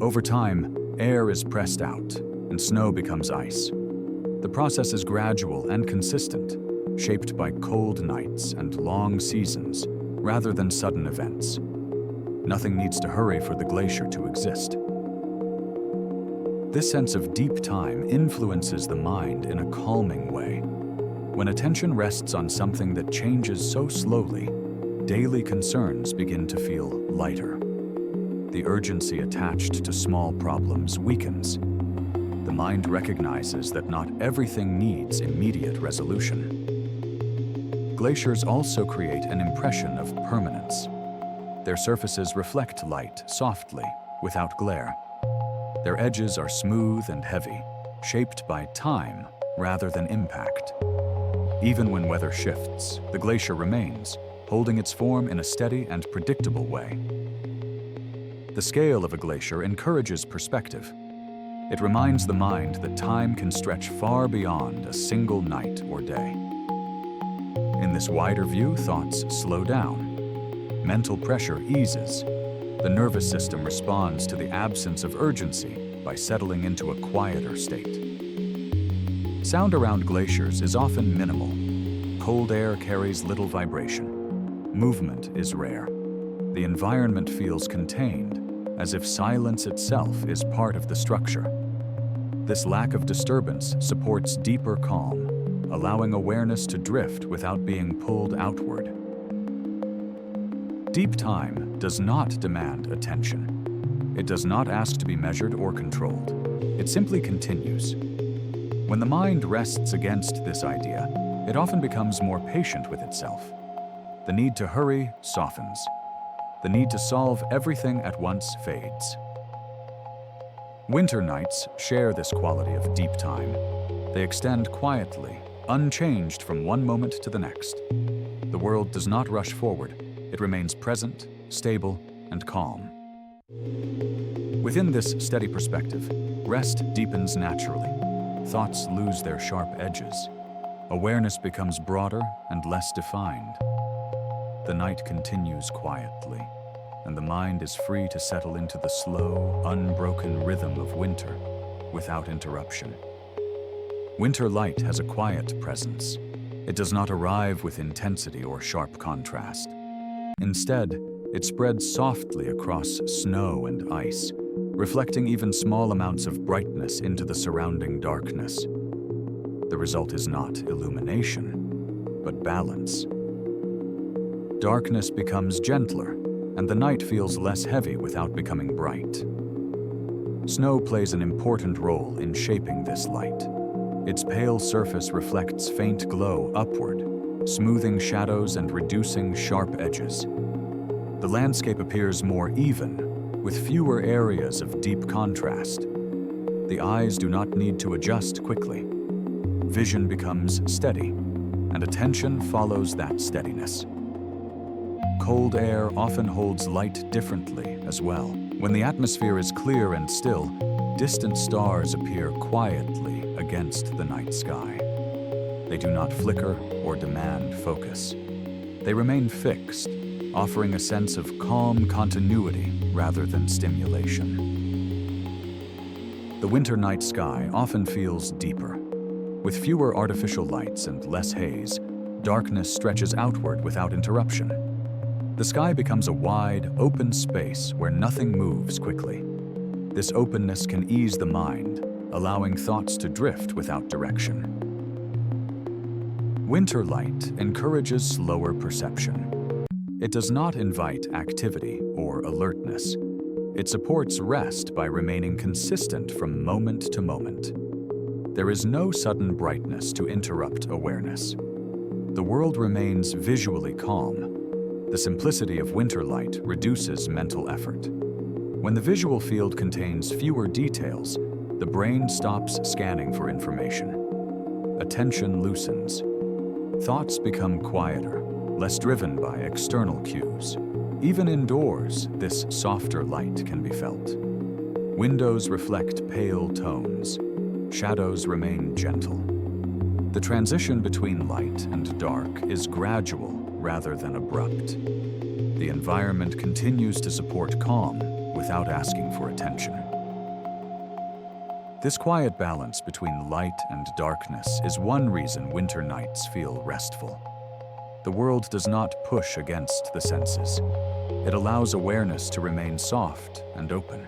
Over time, air is pressed out, and snow becomes ice. The process is gradual and consistent, shaped by cold nights and long seasons, rather than sudden events. Nothing needs to hurry for the glacier to exist. This sense of deep time influences the mind in a calming way. When attention rests on something that changes so slowly, daily concerns begin to feel lighter. The urgency attached to small problems weakens. The mind recognizes that not everything needs immediate resolution. Glaciers also create an impression of permanence. Their surfaces reflect light softly, without glare. Their edges are smooth and heavy, shaped by time rather than impact. Even when weather shifts, the glacier remains, holding its form in a steady and predictable way. The scale of a glacier encourages perspective. It reminds the mind that time can stretch far beyond a single night or day. In this wider view, thoughts slow down. Mental pressure eases. The nervous system responds to the absence of urgency by settling into a quieter state. Sound around glaciers is often minimal. Cold air carries little vibration. Movement is rare. The environment feels contained, as if silence itself is part of the structure. This lack of disturbance supports deeper calm, allowing awareness to drift without being pulled outward. Deep time does not demand attention. It does not ask to be measured or controlled. It simply continues. When the mind rests against this idea, it often becomes more patient with itself. The need to hurry softens. The need to solve everything at once fades. Winter nights share this quality of deep time. They extend quietly, unchanged from one moment to the next. The world does not rush forward. It remains present, stable, and calm. Within this steady perspective, rest deepens naturally. Thoughts lose their sharp edges. Awareness becomes broader and less defined. The night continues quietly, and the mind is free to settle into the slow, unbroken rhythm of winter without interruption. Winter light has a quiet presence. It does not arrive with intensity or sharp contrast. Instead, it spreads softly across snow and ice, reflecting even small amounts of brightness into the surrounding darkness. The result is not illumination, but balance. Darkness becomes gentler, and the night feels less heavy without becoming bright. Snow plays an important role in shaping this light. Its pale surface reflects faint glow upward, smoothing shadows and reducing sharp edges. The landscape appears more even, with fewer areas of deep contrast. The eyes do not need to adjust quickly. Vision becomes steady, and attention follows that steadiness. Cold air often holds light differently as well. When the atmosphere is clear and still, distant stars appear quietly against the night sky. They do not flicker or demand focus. They remain fixed, offering a sense of calm continuity rather than stimulation. The winter night sky often feels deeper. With fewer artificial lights and less haze, darkness stretches outward without interruption. The sky becomes a wide, open space where nothing moves quickly. This openness can ease the mind, allowing thoughts to drift without direction. Winter light encourages slower perception. It does not invite activity or alertness. It supports rest by remaining consistent from moment to moment. There is no sudden brightness to interrupt awareness. The world remains visually calm. The simplicity of winter light reduces mental effort. When the visual field contains fewer details, the brain stops scanning for information. Attention loosens. Thoughts become quieter, less driven by external cues. Even indoors, this softer light can be felt. Windows reflect pale tones. Shadows remain gentle. The transition between light and dark is gradual rather than abrupt. The environment continues to support calm without asking for attention. This quiet balance between light and darkness is one reason winter nights feel restful. The world does not push against the senses. It allows awareness to remain soft and open.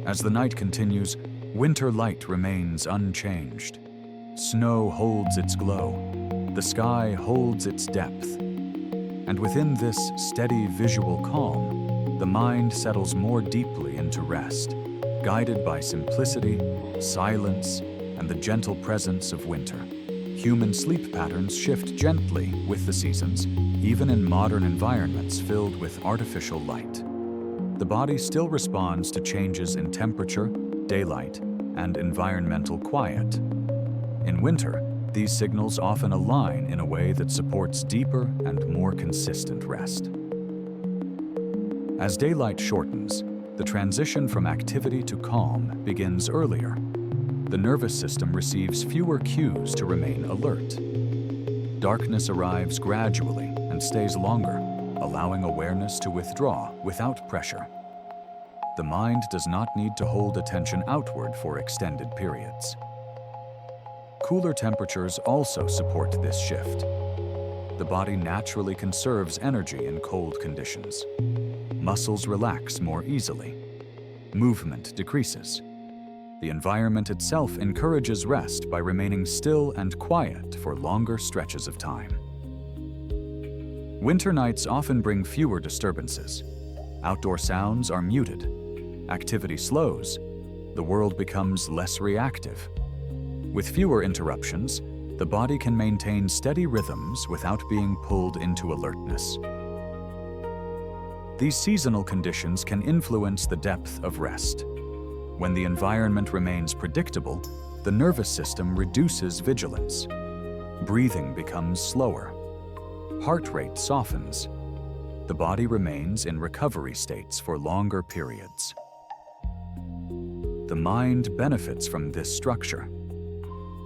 As the night continues, winter light remains unchanged. Snow holds its glow. The sky holds its depth. And within this steady visual calm, the mind settles more deeply into rest, guided by simplicity, silence, and the gentle presence of winter. Human sleep patterns shift gently with the seasons, even in modern environments filled with artificial light. The body still responds to changes in temperature, daylight, and environmental quiet. In winter, these signals often align in a way that supports deeper and more consistent rest. As daylight shortens, the transition from activity to calm begins earlier. The nervous system receives fewer cues to remain alert. Darkness arrives gradually and stays longer, allowing awareness to withdraw without pressure. The mind does not need to hold attention outward for extended periods. Cooler temperatures also support this shift. The body naturally conserves energy in cold conditions. Muscles relax more easily. Movement decreases. The environment itself encourages rest by remaining still and quiet for longer stretches of time. Winter nights often bring fewer disturbances. Outdoor sounds are muted. Activity slows. The world becomes less reactive. With fewer interruptions, the body can maintain steady rhythms without being pulled into alertness. These seasonal conditions can influence the depth of rest. When the environment remains predictable, the nervous system reduces vigilance. Breathing becomes slower. Heart rate softens. The body remains in recovery states for longer periods. The mind benefits from this structure.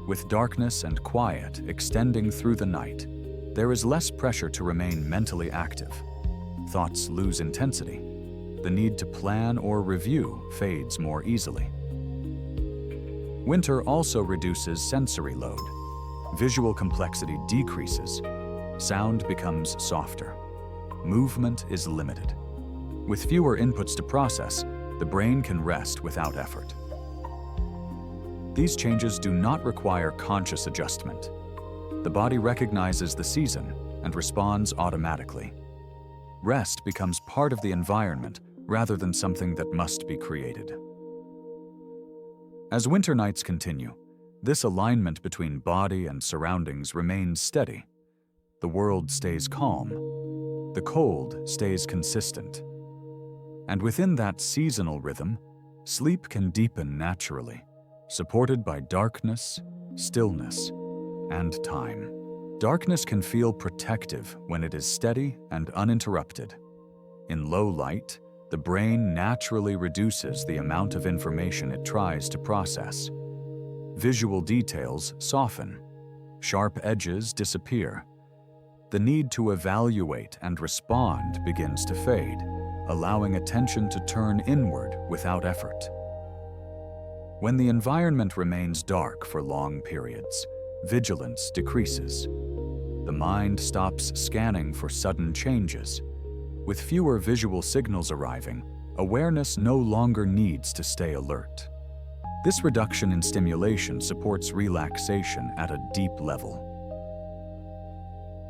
With darkness and quiet extending through the night, there is less pressure to remain mentally active. Thoughts lose intensity. The need to plan or review fades more easily. Winter also reduces sensory load. Visual complexity decreases. Sound becomes softer. Movement is limited. With fewer inputs to process, the brain can rest without effort. These changes do not require conscious adjustment. The body recognizes the season and responds automatically. Rest becomes part of the environment rather than something that must be created. As winter nights continue, this alignment between body and surroundings remains steady. The world stays calm. The cold stays consistent. And within that seasonal rhythm, sleep can deepen naturally, supported by darkness, stillness, and time. Darkness can feel protective when it is steady and uninterrupted. In low light, the brain naturally reduces the amount of information it tries to process. Visual details soften. Sharp edges disappear. The need to evaluate and respond begins to fade, allowing attention to turn inward without effort. When the environment remains dark for long periods, vigilance decreases. The mind stops scanning for sudden changes. With fewer visual signals arriving, awareness no longer needs to stay alert. This reduction in stimulation supports relaxation at a deep level.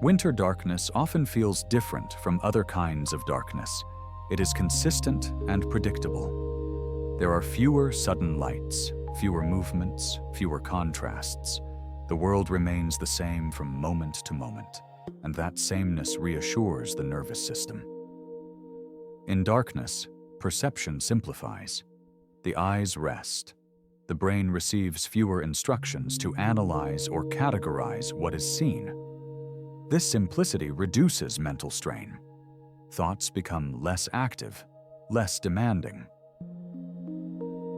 Winter darkness often feels different from other kinds of darkness. It is consistent and predictable. There are fewer sudden lights, fewer movements, fewer contrasts. The world remains the same from moment to moment, and that sameness reassures the nervous system. In darkness, perception simplifies. The eyes rest. The brain receives fewer instructions to analyze or categorize what is seen. This simplicity reduces mental strain. Thoughts become less active, less demanding.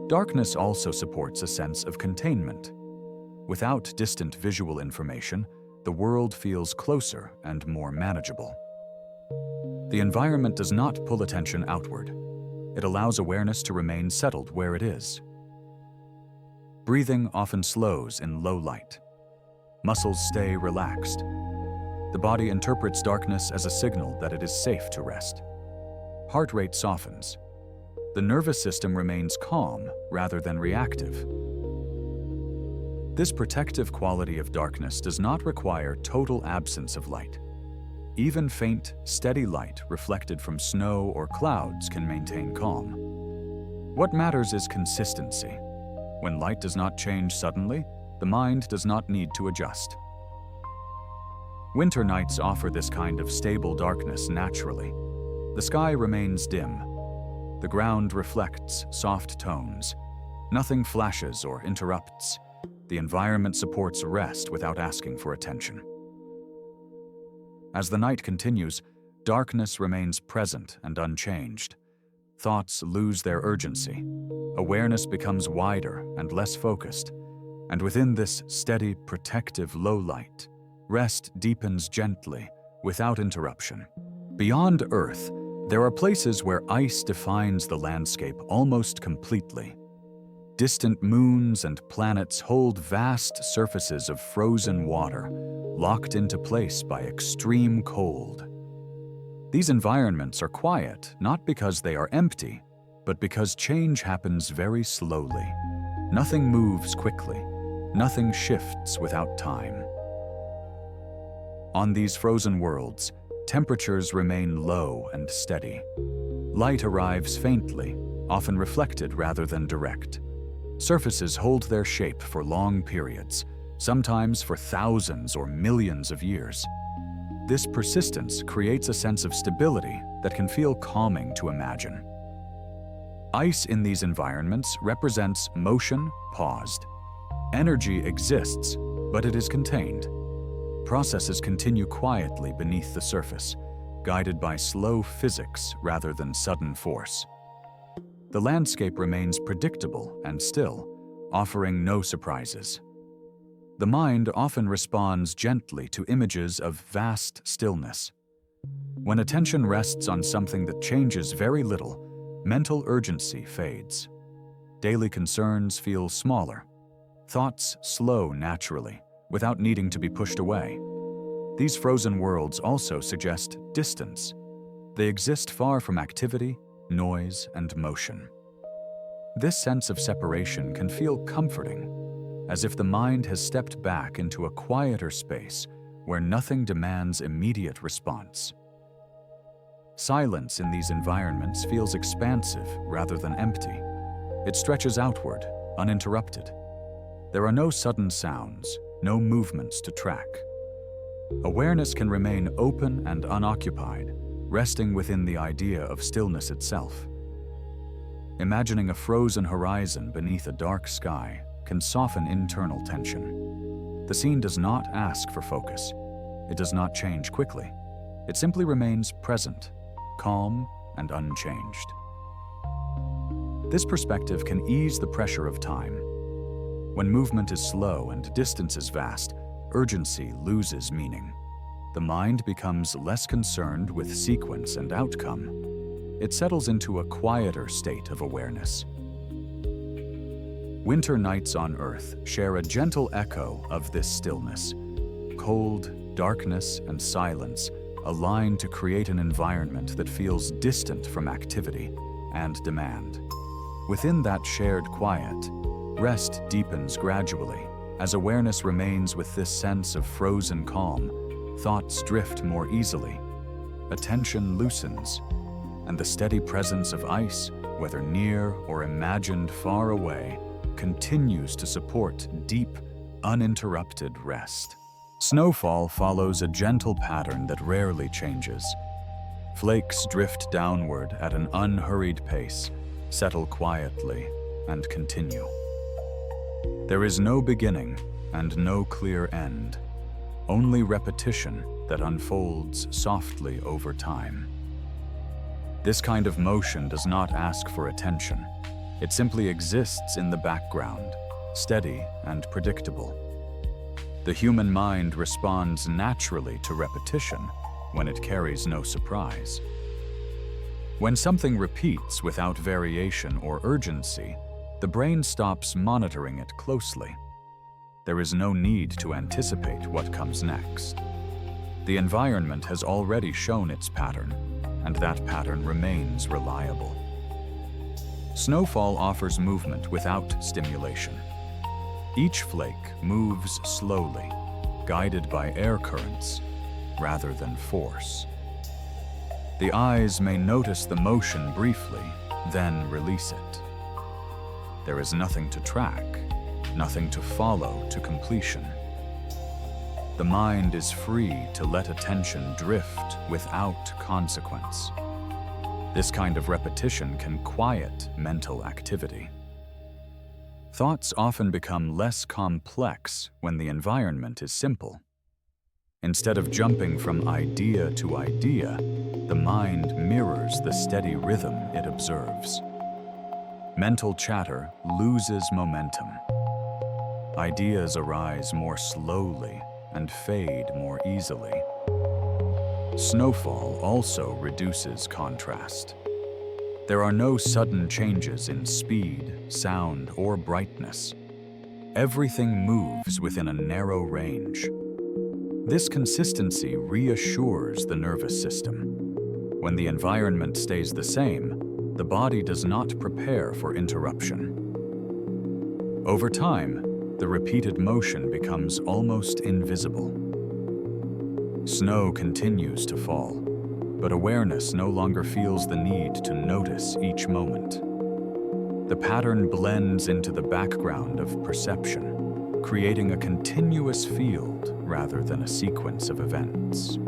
Darkness also supports a sense of containment. Without distant visual information, the world feels closer and more manageable. The environment does not pull attention outward. It allows awareness to remain settled where it is. Breathing often slows in low light. Muscles stay relaxed. The body interprets darkness as a signal that it is safe to rest. Heart rate softens. The nervous system remains calm rather than reactive. This protective quality of darkness does not require total absence of light. Even faint, steady light reflected from snow or clouds can maintain calm. What matters is consistency. When light does not change suddenly, the mind does not need to adjust. Winter nights offer this kind of stable darkness naturally. The sky remains dim. The ground reflects soft tones. Nothing flashes or interrupts. The environment supports rest without asking for attention. As the night continues, darkness remains present and unchanged. Thoughts lose their urgency. Awareness becomes wider and less focused. And within this steady, protective low light, rest deepens gently, without interruption. Beyond Earth, there are places where ice defines the landscape almost completely. Distant moons and planets hold vast surfaces of frozen water, locked into place by extreme cold. These environments are quiet not because they are empty, but because change happens very slowly. Nothing moves quickly. Nothing shifts without time. On these frozen worlds, Temperatures remain low and steady. Light arrives faintly, often reflected rather than direct. Surfaces hold their shape for long periods, sometimes for thousands or millions of years. This persistence creates a sense of stability that can feel calming to imagine. Ice in these environments represents motion paused. Energy exists, but it is contained. Processes continue quietly beneath the surface, guided by slow physics rather than sudden force. The landscape remains predictable and still, offering no surprises. The mind often responds gently to images of vast stillness. When attention rests on something that changes very little, mental urgency fades. Daily concerns feel smaller. Thoughts slow naturally, without needing to be pushed away. These frozen worlds also suggest distance. They exist far from activity, noise, and motion. This sense of separation can feel comforting, as if the mind has stepped back into a quieter space where nothing demands immediate response. Silence in these environments feels expansive rather than empty. It stretches outward, uninterrupted. There are no sudden sounds, no movements to track. Awareness can remain open and unoccupied, resting within the idea of stillness itself. Imagining a frozen horizon beneath a dark sky can soften internal tension. The scene does not ask for focus. It does not change quickly. It simply remains present, calm, and unchanged. This perspective can ease the pressure of time. When movement is slow and distance is vast, urgency loses meaning. The mind becomes less concerned with sequence and outcome. It settles into a quieter state of awareness. Winter nights on Earth share a gentle echo of this stillness. Cold, darkness, and silence align to create an environment that feels distant from activity and demand. Within that shared quiet, rest deepens gradually. As awareness remains with this sense of frozen calm, thoughts drift more easily. Attention loosens, and the steady presence of ice, whether near or imagined far away, continues to support deep, uninterrupted rest. Snowfall follows a gentle pattern that rarely changes. Flakes drift downward at an unhurried pace, settle quietly, and continue. There is no beginning and no clear end, only repetition that unfolds softly over time. This kind of motion does not ask for attention. It simply exists in the background, steady and predictable. The human mind responds naturally to repetition when it carries no surprise. When something repeats without variation or urgency, the brain stops monitoring it closely. There is no need to anticipate what comes next. The environment has already shown its pattern, and that pattern remains reliable. Snowfall offers movement without stimulation. Each flake moves slowly, guided by air currents rather than force. The eyes may notice the motion briefly, then release it. There is nothing to track, nothing to follow to completion. The mind is free to let attention drift without consequence. This kind of repetition can quiet mental activity. Thoughts often become less complex when the environment is simple. Instead of jumping from idea to idea, the mind mirrors the steady rhythm it observes. Mental chatter loses momentum. Ideas arise more slowly and fade more easily. Snowfall also reduces contrast. There are no sudden changes in speed, sound, or brightness. Everything moves within a narrow range. This consistency reassures the nervous system. When the environment stays the same, the body does not prepare for interruption. Over time, the repeated motion becomes almost invisible. Snow continues to fall, but awareness no longer feels the need to notice each moment. The pattern blends into the background of perception, creating a continuous field rather than a sequence of events.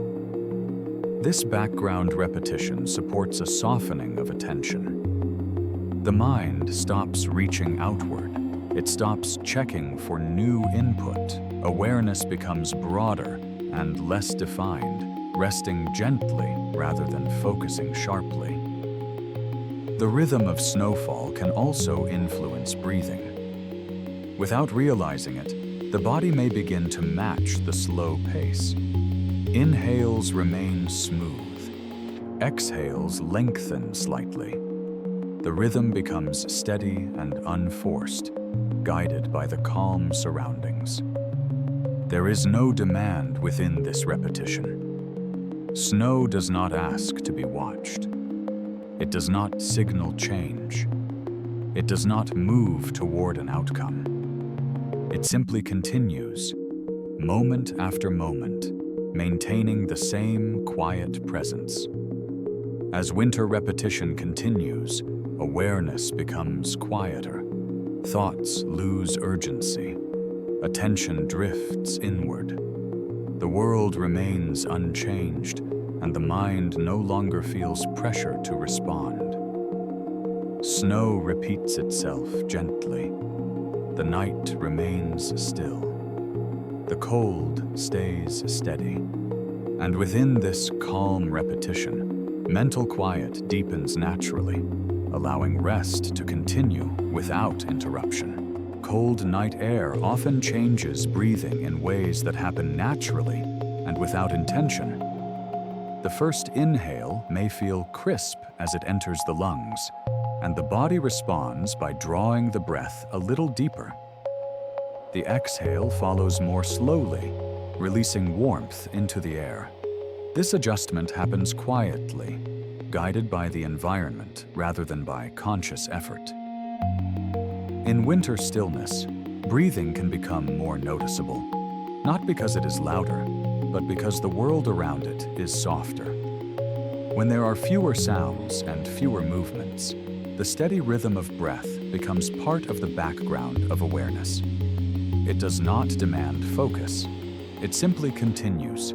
This background repetition supports a softening of attention. The mind stops reaching outward. It stops checking for new input. Awareness becomes broader and less defined, resting gently rather than focusing sharply. The rhythm of snowfall can also influence breathing. Without realizing it, the body may begin to match the slow pace. Inhales remain smooth. Exhales lengthen slightly. The rhythm becomes steady and unforced, guided by the calm surroundings. There is no demand within this repetition. Snow does not ask to be watched. It does not signal change. It does not move toward an outcome. It simply continues, moment after moment, maintaining the same quiet presence. As winter repetition continues, awareness becomes quieter. Thoughts lose urgency. Attention drifts inward. The world remains unchanged, and the mind no longer feels pressure to respond. Snow repeats itself gently. The night remains still. The cold stays steady. And within this calm repetition, mental quiet deepens naturally, allowing rest to continue without interruption. Cold night air often changes breathing in ways that happen naturally and without intention. The first inhale may feel crisp as it enters the lungs, and the body responds by drawing the breath a little deeper. The exhale follows more slowly, releasing warmth into the air. This adjustment happens quietly, guided by the environment rather than by conscious effort. In winter stillness, breathing can become more noticeable, not because it is louder, but because the world around it is softer. When there are fewer sounds and fewer movements, the steady rhythm of breath becomes part of the background of awareness. It does not demand focus. It simply continues.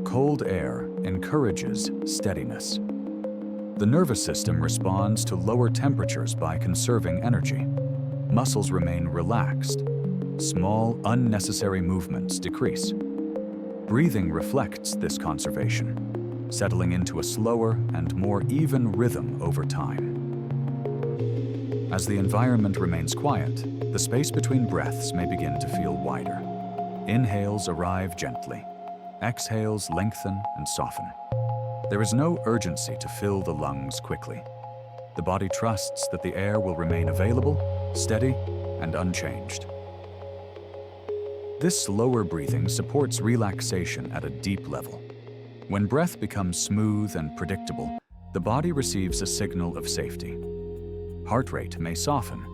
Cold air encourages steadiness. The nervous system responds to lower temperatures by conserving energy. Muscles remain relaxed. Small, unnecessary movements decrease. Breathing reflects this conservation, settling into a slower and more even rhythm over time. As the environment remains quiet, the space between breaths may begin to feel wider. Inhales arrive gently. Exhales lengthen and soften. There is no urgency to fill the lungs quickly. The body trusts that the air will remain available, steady, and unchanged. This slower breathing supports relaxation at a deep level. When breath becomes smooth and predictable, the body receives a signal of safety. Heart rate may soften.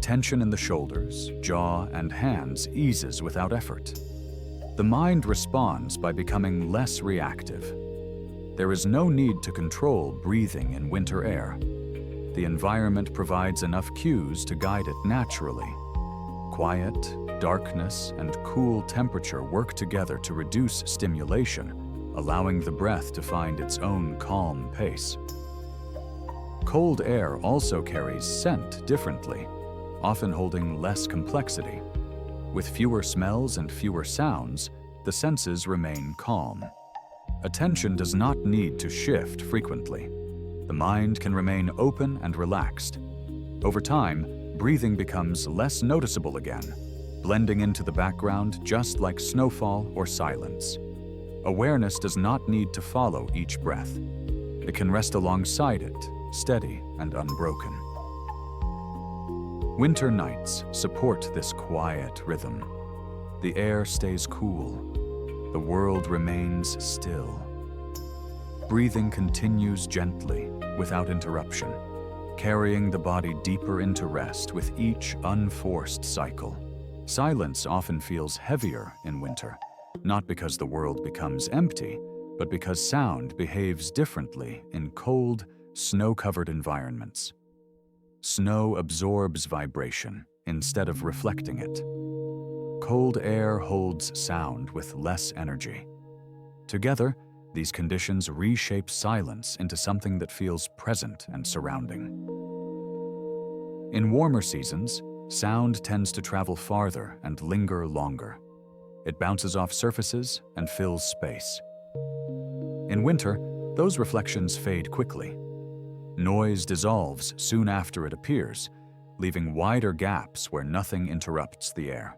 Tension in the shoulders, jaw, and hands eases without effort. The mind responds by becoming less reactive. There is no need to control breathing in winter air. The environment provides enough cues to guide it naturally. Quiet, darkness, and cool temperature work together to reduce stimulation, allowing the breath to find its own calm pace. Cold air also carries scent differently, often holding less complexity. With fewer smells and fewer sounds, the senses remain calm. Attention does not need to shift frequently. The mind can remain open and relaxed. Over time, breathing becomes less noticeable again, blending into the background just like snowfall or silence. Awareness does not need to follow each breath. It can rest alongside it, steady and unbroken. Winter nights support this quiet rhythm. The air stays cool. The world remains still. Breathing continues gently, without interruption, carrying the body deeper into rest with each unforced cycle. Silence often feels heavier in winter, not because the world becomes empty, but because sound behaves differently in cold, snow-covered environments. Snow absorbs vibration instead of reflecting it. Cold air holds sound with less energy. Together, these conditions reshape silence into something that feels present and surrounding. In warmer seasons, sound tends to travel farther and linger longer. It bounces off surfaces and fills space. In winter, those reflections fade quickly. Noise dissolves soon after it appears, leaving wider gaps where nothing interrupts the air.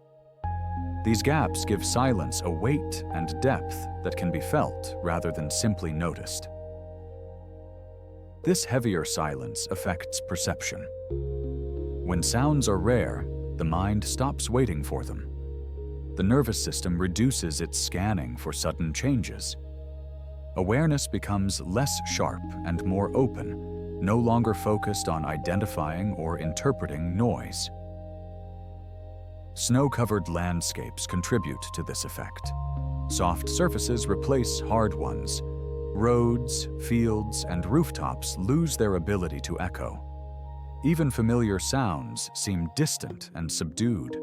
These gaps give silence a weight and depth that can be felt rather than simply noticed. This heavier silence affects perception. When sounds are rare, the mind stops waiting for them. The nervous system reduces its scanning for sudden changes. Awareness becomes less sharp and more open, no longer focused on identifying or interpreting noise. Snow-covered landscapes contribute to this effect. Soft surfaces replace hard ones. Roads, fields, and rooftops lose their ability to echo. Even familiar sounds seem distant and subdued.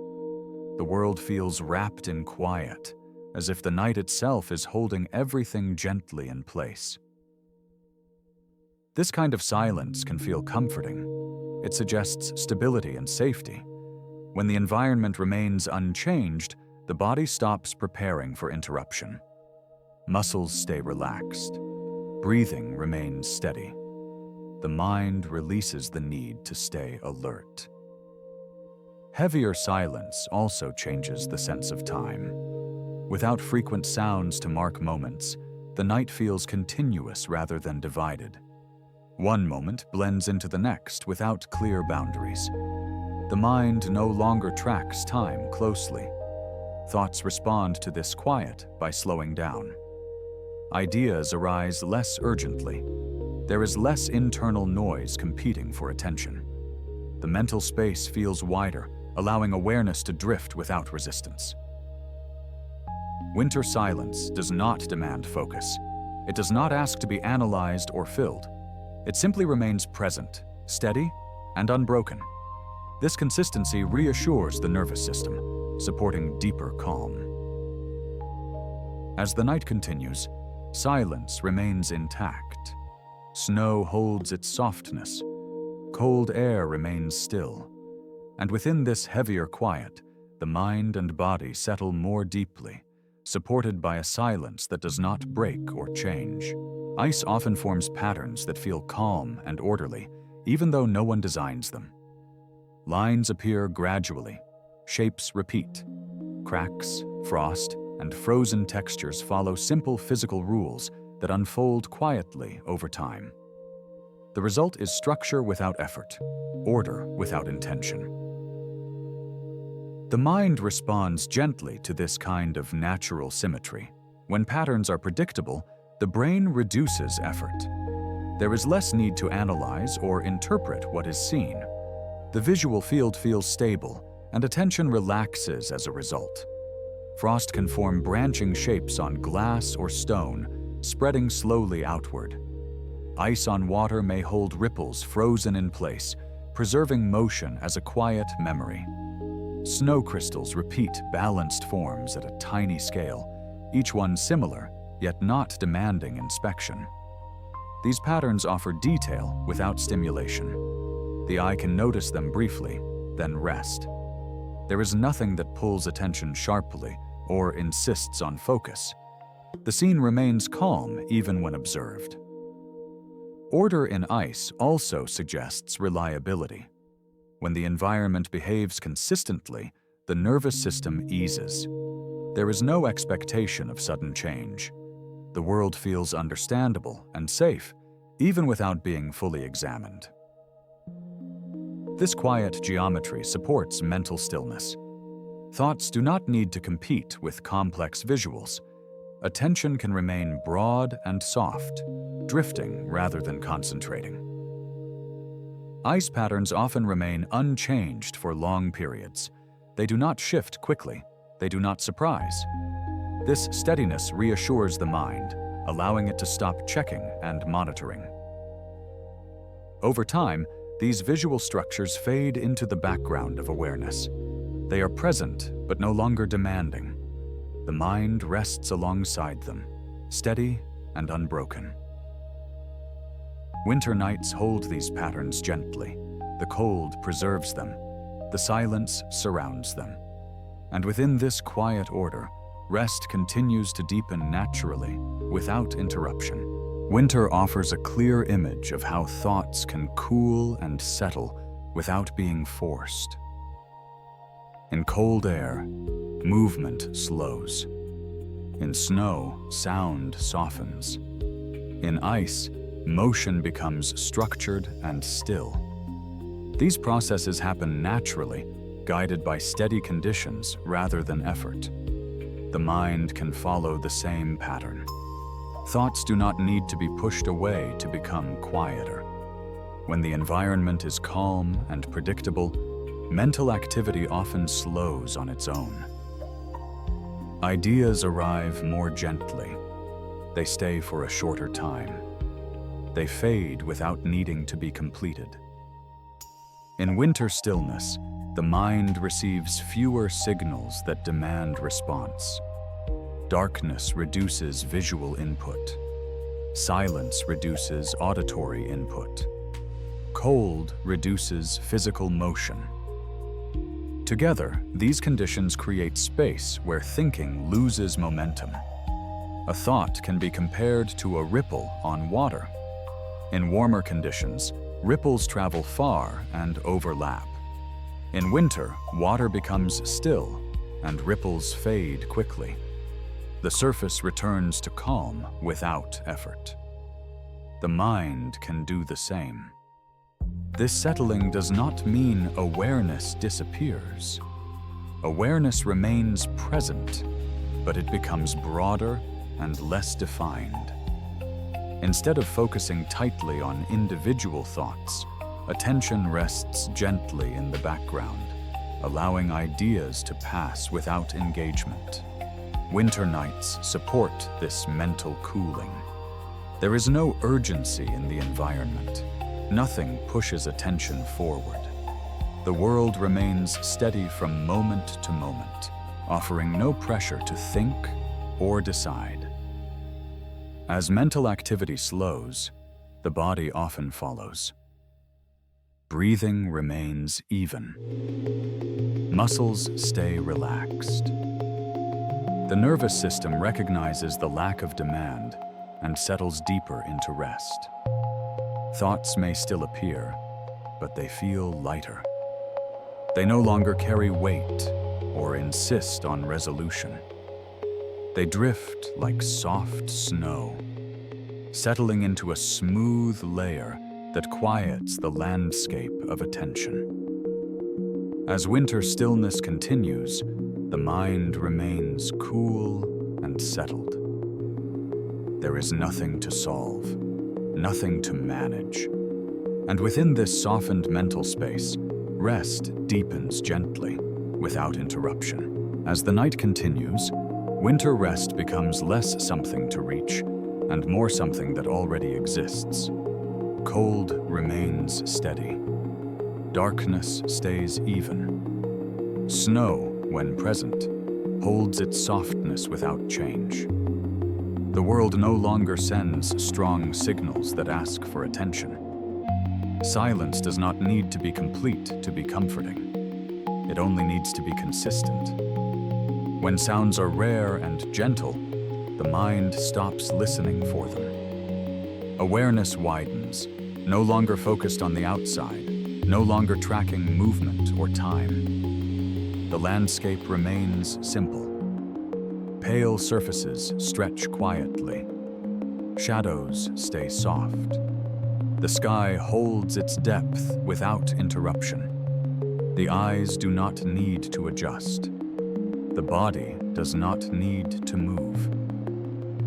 The world feels wrapped in quiet, as if the night itself is holding everything gently in place. This kind of silence can feel comforting. It suggests stability and safety. When the environment remains unchanged, the body stops preparing for interruption. Muscles stay relaxed. Breathing remains steady. The mind releases the need to stay alert. Heavier silence also changes the sense of time. Without frequent sounds to mark moments, the night feels continuous rather than divided. One moment blends into the next without clear boundaries. The mind no longer tracks time closely. Thoughts respond to this quiet by slowing down. Ideas arise less urgently. There is less internal noise competing for attention. The mental space feels wider, allowing awareness to drift without resistance. Winter silence does not demand focus. It does not ask to be analyzed or filled. It simply remains present, steady, and unbroken. This consistency reassures the nervous system, supporting deeper calm. As the night continues, silence remains intact. Snow holds its softness. Cold air remains still. And within this heavier quiet, the mind and body settle more deeply, supported by a silence that does not break or change. Ice often forms patterns that feel calm and orderly, even though no one designs them. Lines appear gradually, shapes repeat. Cracks, frost, and frozen textures follow simple physical rules that unfold quietly over time. The result is structure without effort, order without intention. The mind responds gently to this kind of natural symmetry. When patterns are predictable, the brain reduces effort. There is less need to analyze or interpret what is seen. The visual field feels stable, and attention relaxes as a result. Frost can form branching shapes on glass or stone, spreading slowly outward. Ice on water may hold ripples frozen in place, preserving motion as a quiet memory. Snow crystals repeat balanced forms at a tiny scale, each one similar, yet not demanding inspection. These patterns offer detail without stimulation. The eye can notice them briefly, then rest. There is nothing that pulls attention sharply or insists on focus. The scene remains calm even when observed. Order in ice also suggests reliability. When the environment behaves consistently, the nervous system eases. There is no expectation of sudden change. The world feels understandable and safe, even without being fully examined. This quiet geometry supports mental stillness. Thoughts do not need to compete with complex visuals. Attention can remain broad and soft, drifting rather than concentrating. Ice patterns often remain unchanged for long periods. They do not shift quickly. They do not surprise. This steadiness reassures the mind, allowing it to stop checking and monitoring. Over time, these visual structures fade into the background of awareness. They are present, but no longer demanding. The mind rests alongside them, steady and unbroken. Winter nights hold these patterns gently. The cold preserves them. The silence surrounds them. And within this quiet order, rest continues to deepen naturally, without interruption. Winter offers a clear image of how thoughts can cool and settle without being forced. In cold air, movement slows. In snow, sound softens. In ice, motion becomes structured and still. These processes happen naturally, guided by steady conditions rather than effort. The mind can follow the same pattern. Thoughts do not need to be pushed away to become quieter. When the environment is calm and predictable, mental activity often slows on its own. Ideas arrive more gently. They stay for a shorter time. They fade without needing to be completed. In winter stillness, the mind receives fewer signals that demand response. Darkness reduces visual input. Silence reduces auditory input. Cold reduces physical motion. Together, these conditions create space where thinking loses momentum. A thought can be compared to a ripple on water. In warmer conditions, ripples travel far and overlap. In winter, water becomes still and ripples fade quickly. The surface returns to calm without effort. The mind can do the same. This settling does not mean awareness disappears. Awareness remains present, but it becomes broader and less defined. Instead of focusing tightly on individual thoughts, attention rests gently in the background, allowing ideas to pass without engagement. Winter nights support this mental cooling. There is no urgency in the environment. Nothing pushes attention forward. The world remains steady from moment to moment, offering no pressure to think or decide. As mental activity slows, the body often follows. Breathing remains even. Muscles stay relaxed. The nervous system recognizes the lack of demand and settles deeper into rest. Thoughts may still appear, but they feel lighter. They no longer carry weight or insist on resolution. They drift like soft snow, settling into a smooth layer that quiets the landscape of attention. As winter stillness continues, the mind remains cool and settled. There is nothing to solve, nothing to manage. And within this softened mental space, rest deepens gently, without interruption. As the night continues, winter rest becomes less something to reach and more something that already exists. Cold remains steady. Darkness stays even. Snow, when present, holds its softness without change. The world no longer sends strong signals that ask for attention. Silence does not need to be complete to be comforting. It only needs to be consistent. When sounds are rare and gentle, the mind stops listening for them. Awareness widens, no longer focused on the outside, no longer tracking movement or time. The landscape remains simple. Pale surfaces stretch quietly. Shadows stay soft. The sky holds its depth without interruption. The eyes do not need to adjust. The body does not need to move.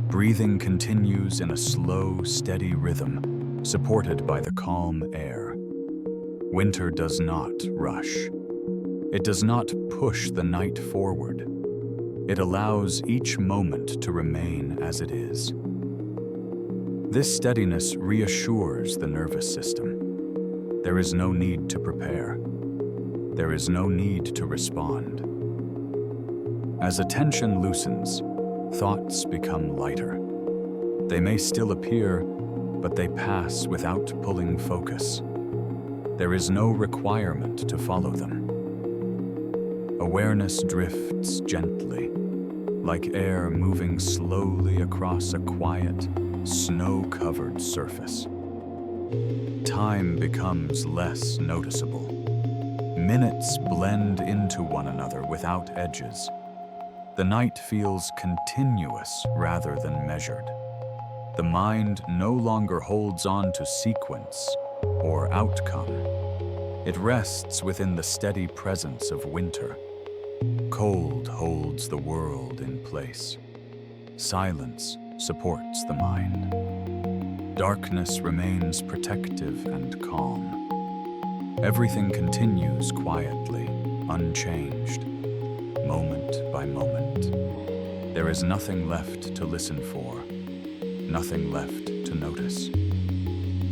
Breathing continues in a slow, steady rhythm, supported by the calm air. Winter does not rush. It does not push the night forward. It allows each moment to remain as it is. This steadiness reassures the nervous system. There is no need to prepare. There is no need to respond. As attention loosens, thoughts become lighter. They may still appear, but they pass without pulling focus. There is no requirement to follow them. Awareness drifts gently, like air moving slowly across a quiet, snow-covered surface. Time becomes less noticeable. Minutes blend into one another without edges. The night feels continuous rather than measured. The mind no longer holds on to sequence or outcome. It rests within the steady presence of winter. Cold holds the world in place. Silence supports the mind. Darkness remains protective and calm. Everything continues quietly, unchanged, moment by moment. There is nothing left to listen for, nothing left to notice.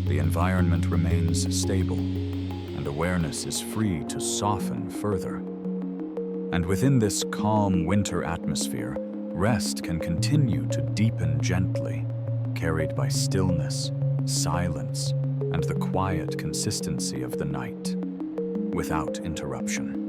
The environment remains stable, and awareness is free to soften further. And within this calm winter atmosphere, rest can continue to deepen gently, carried by stillness, silence, and the quiet consistency of the night, without interruption.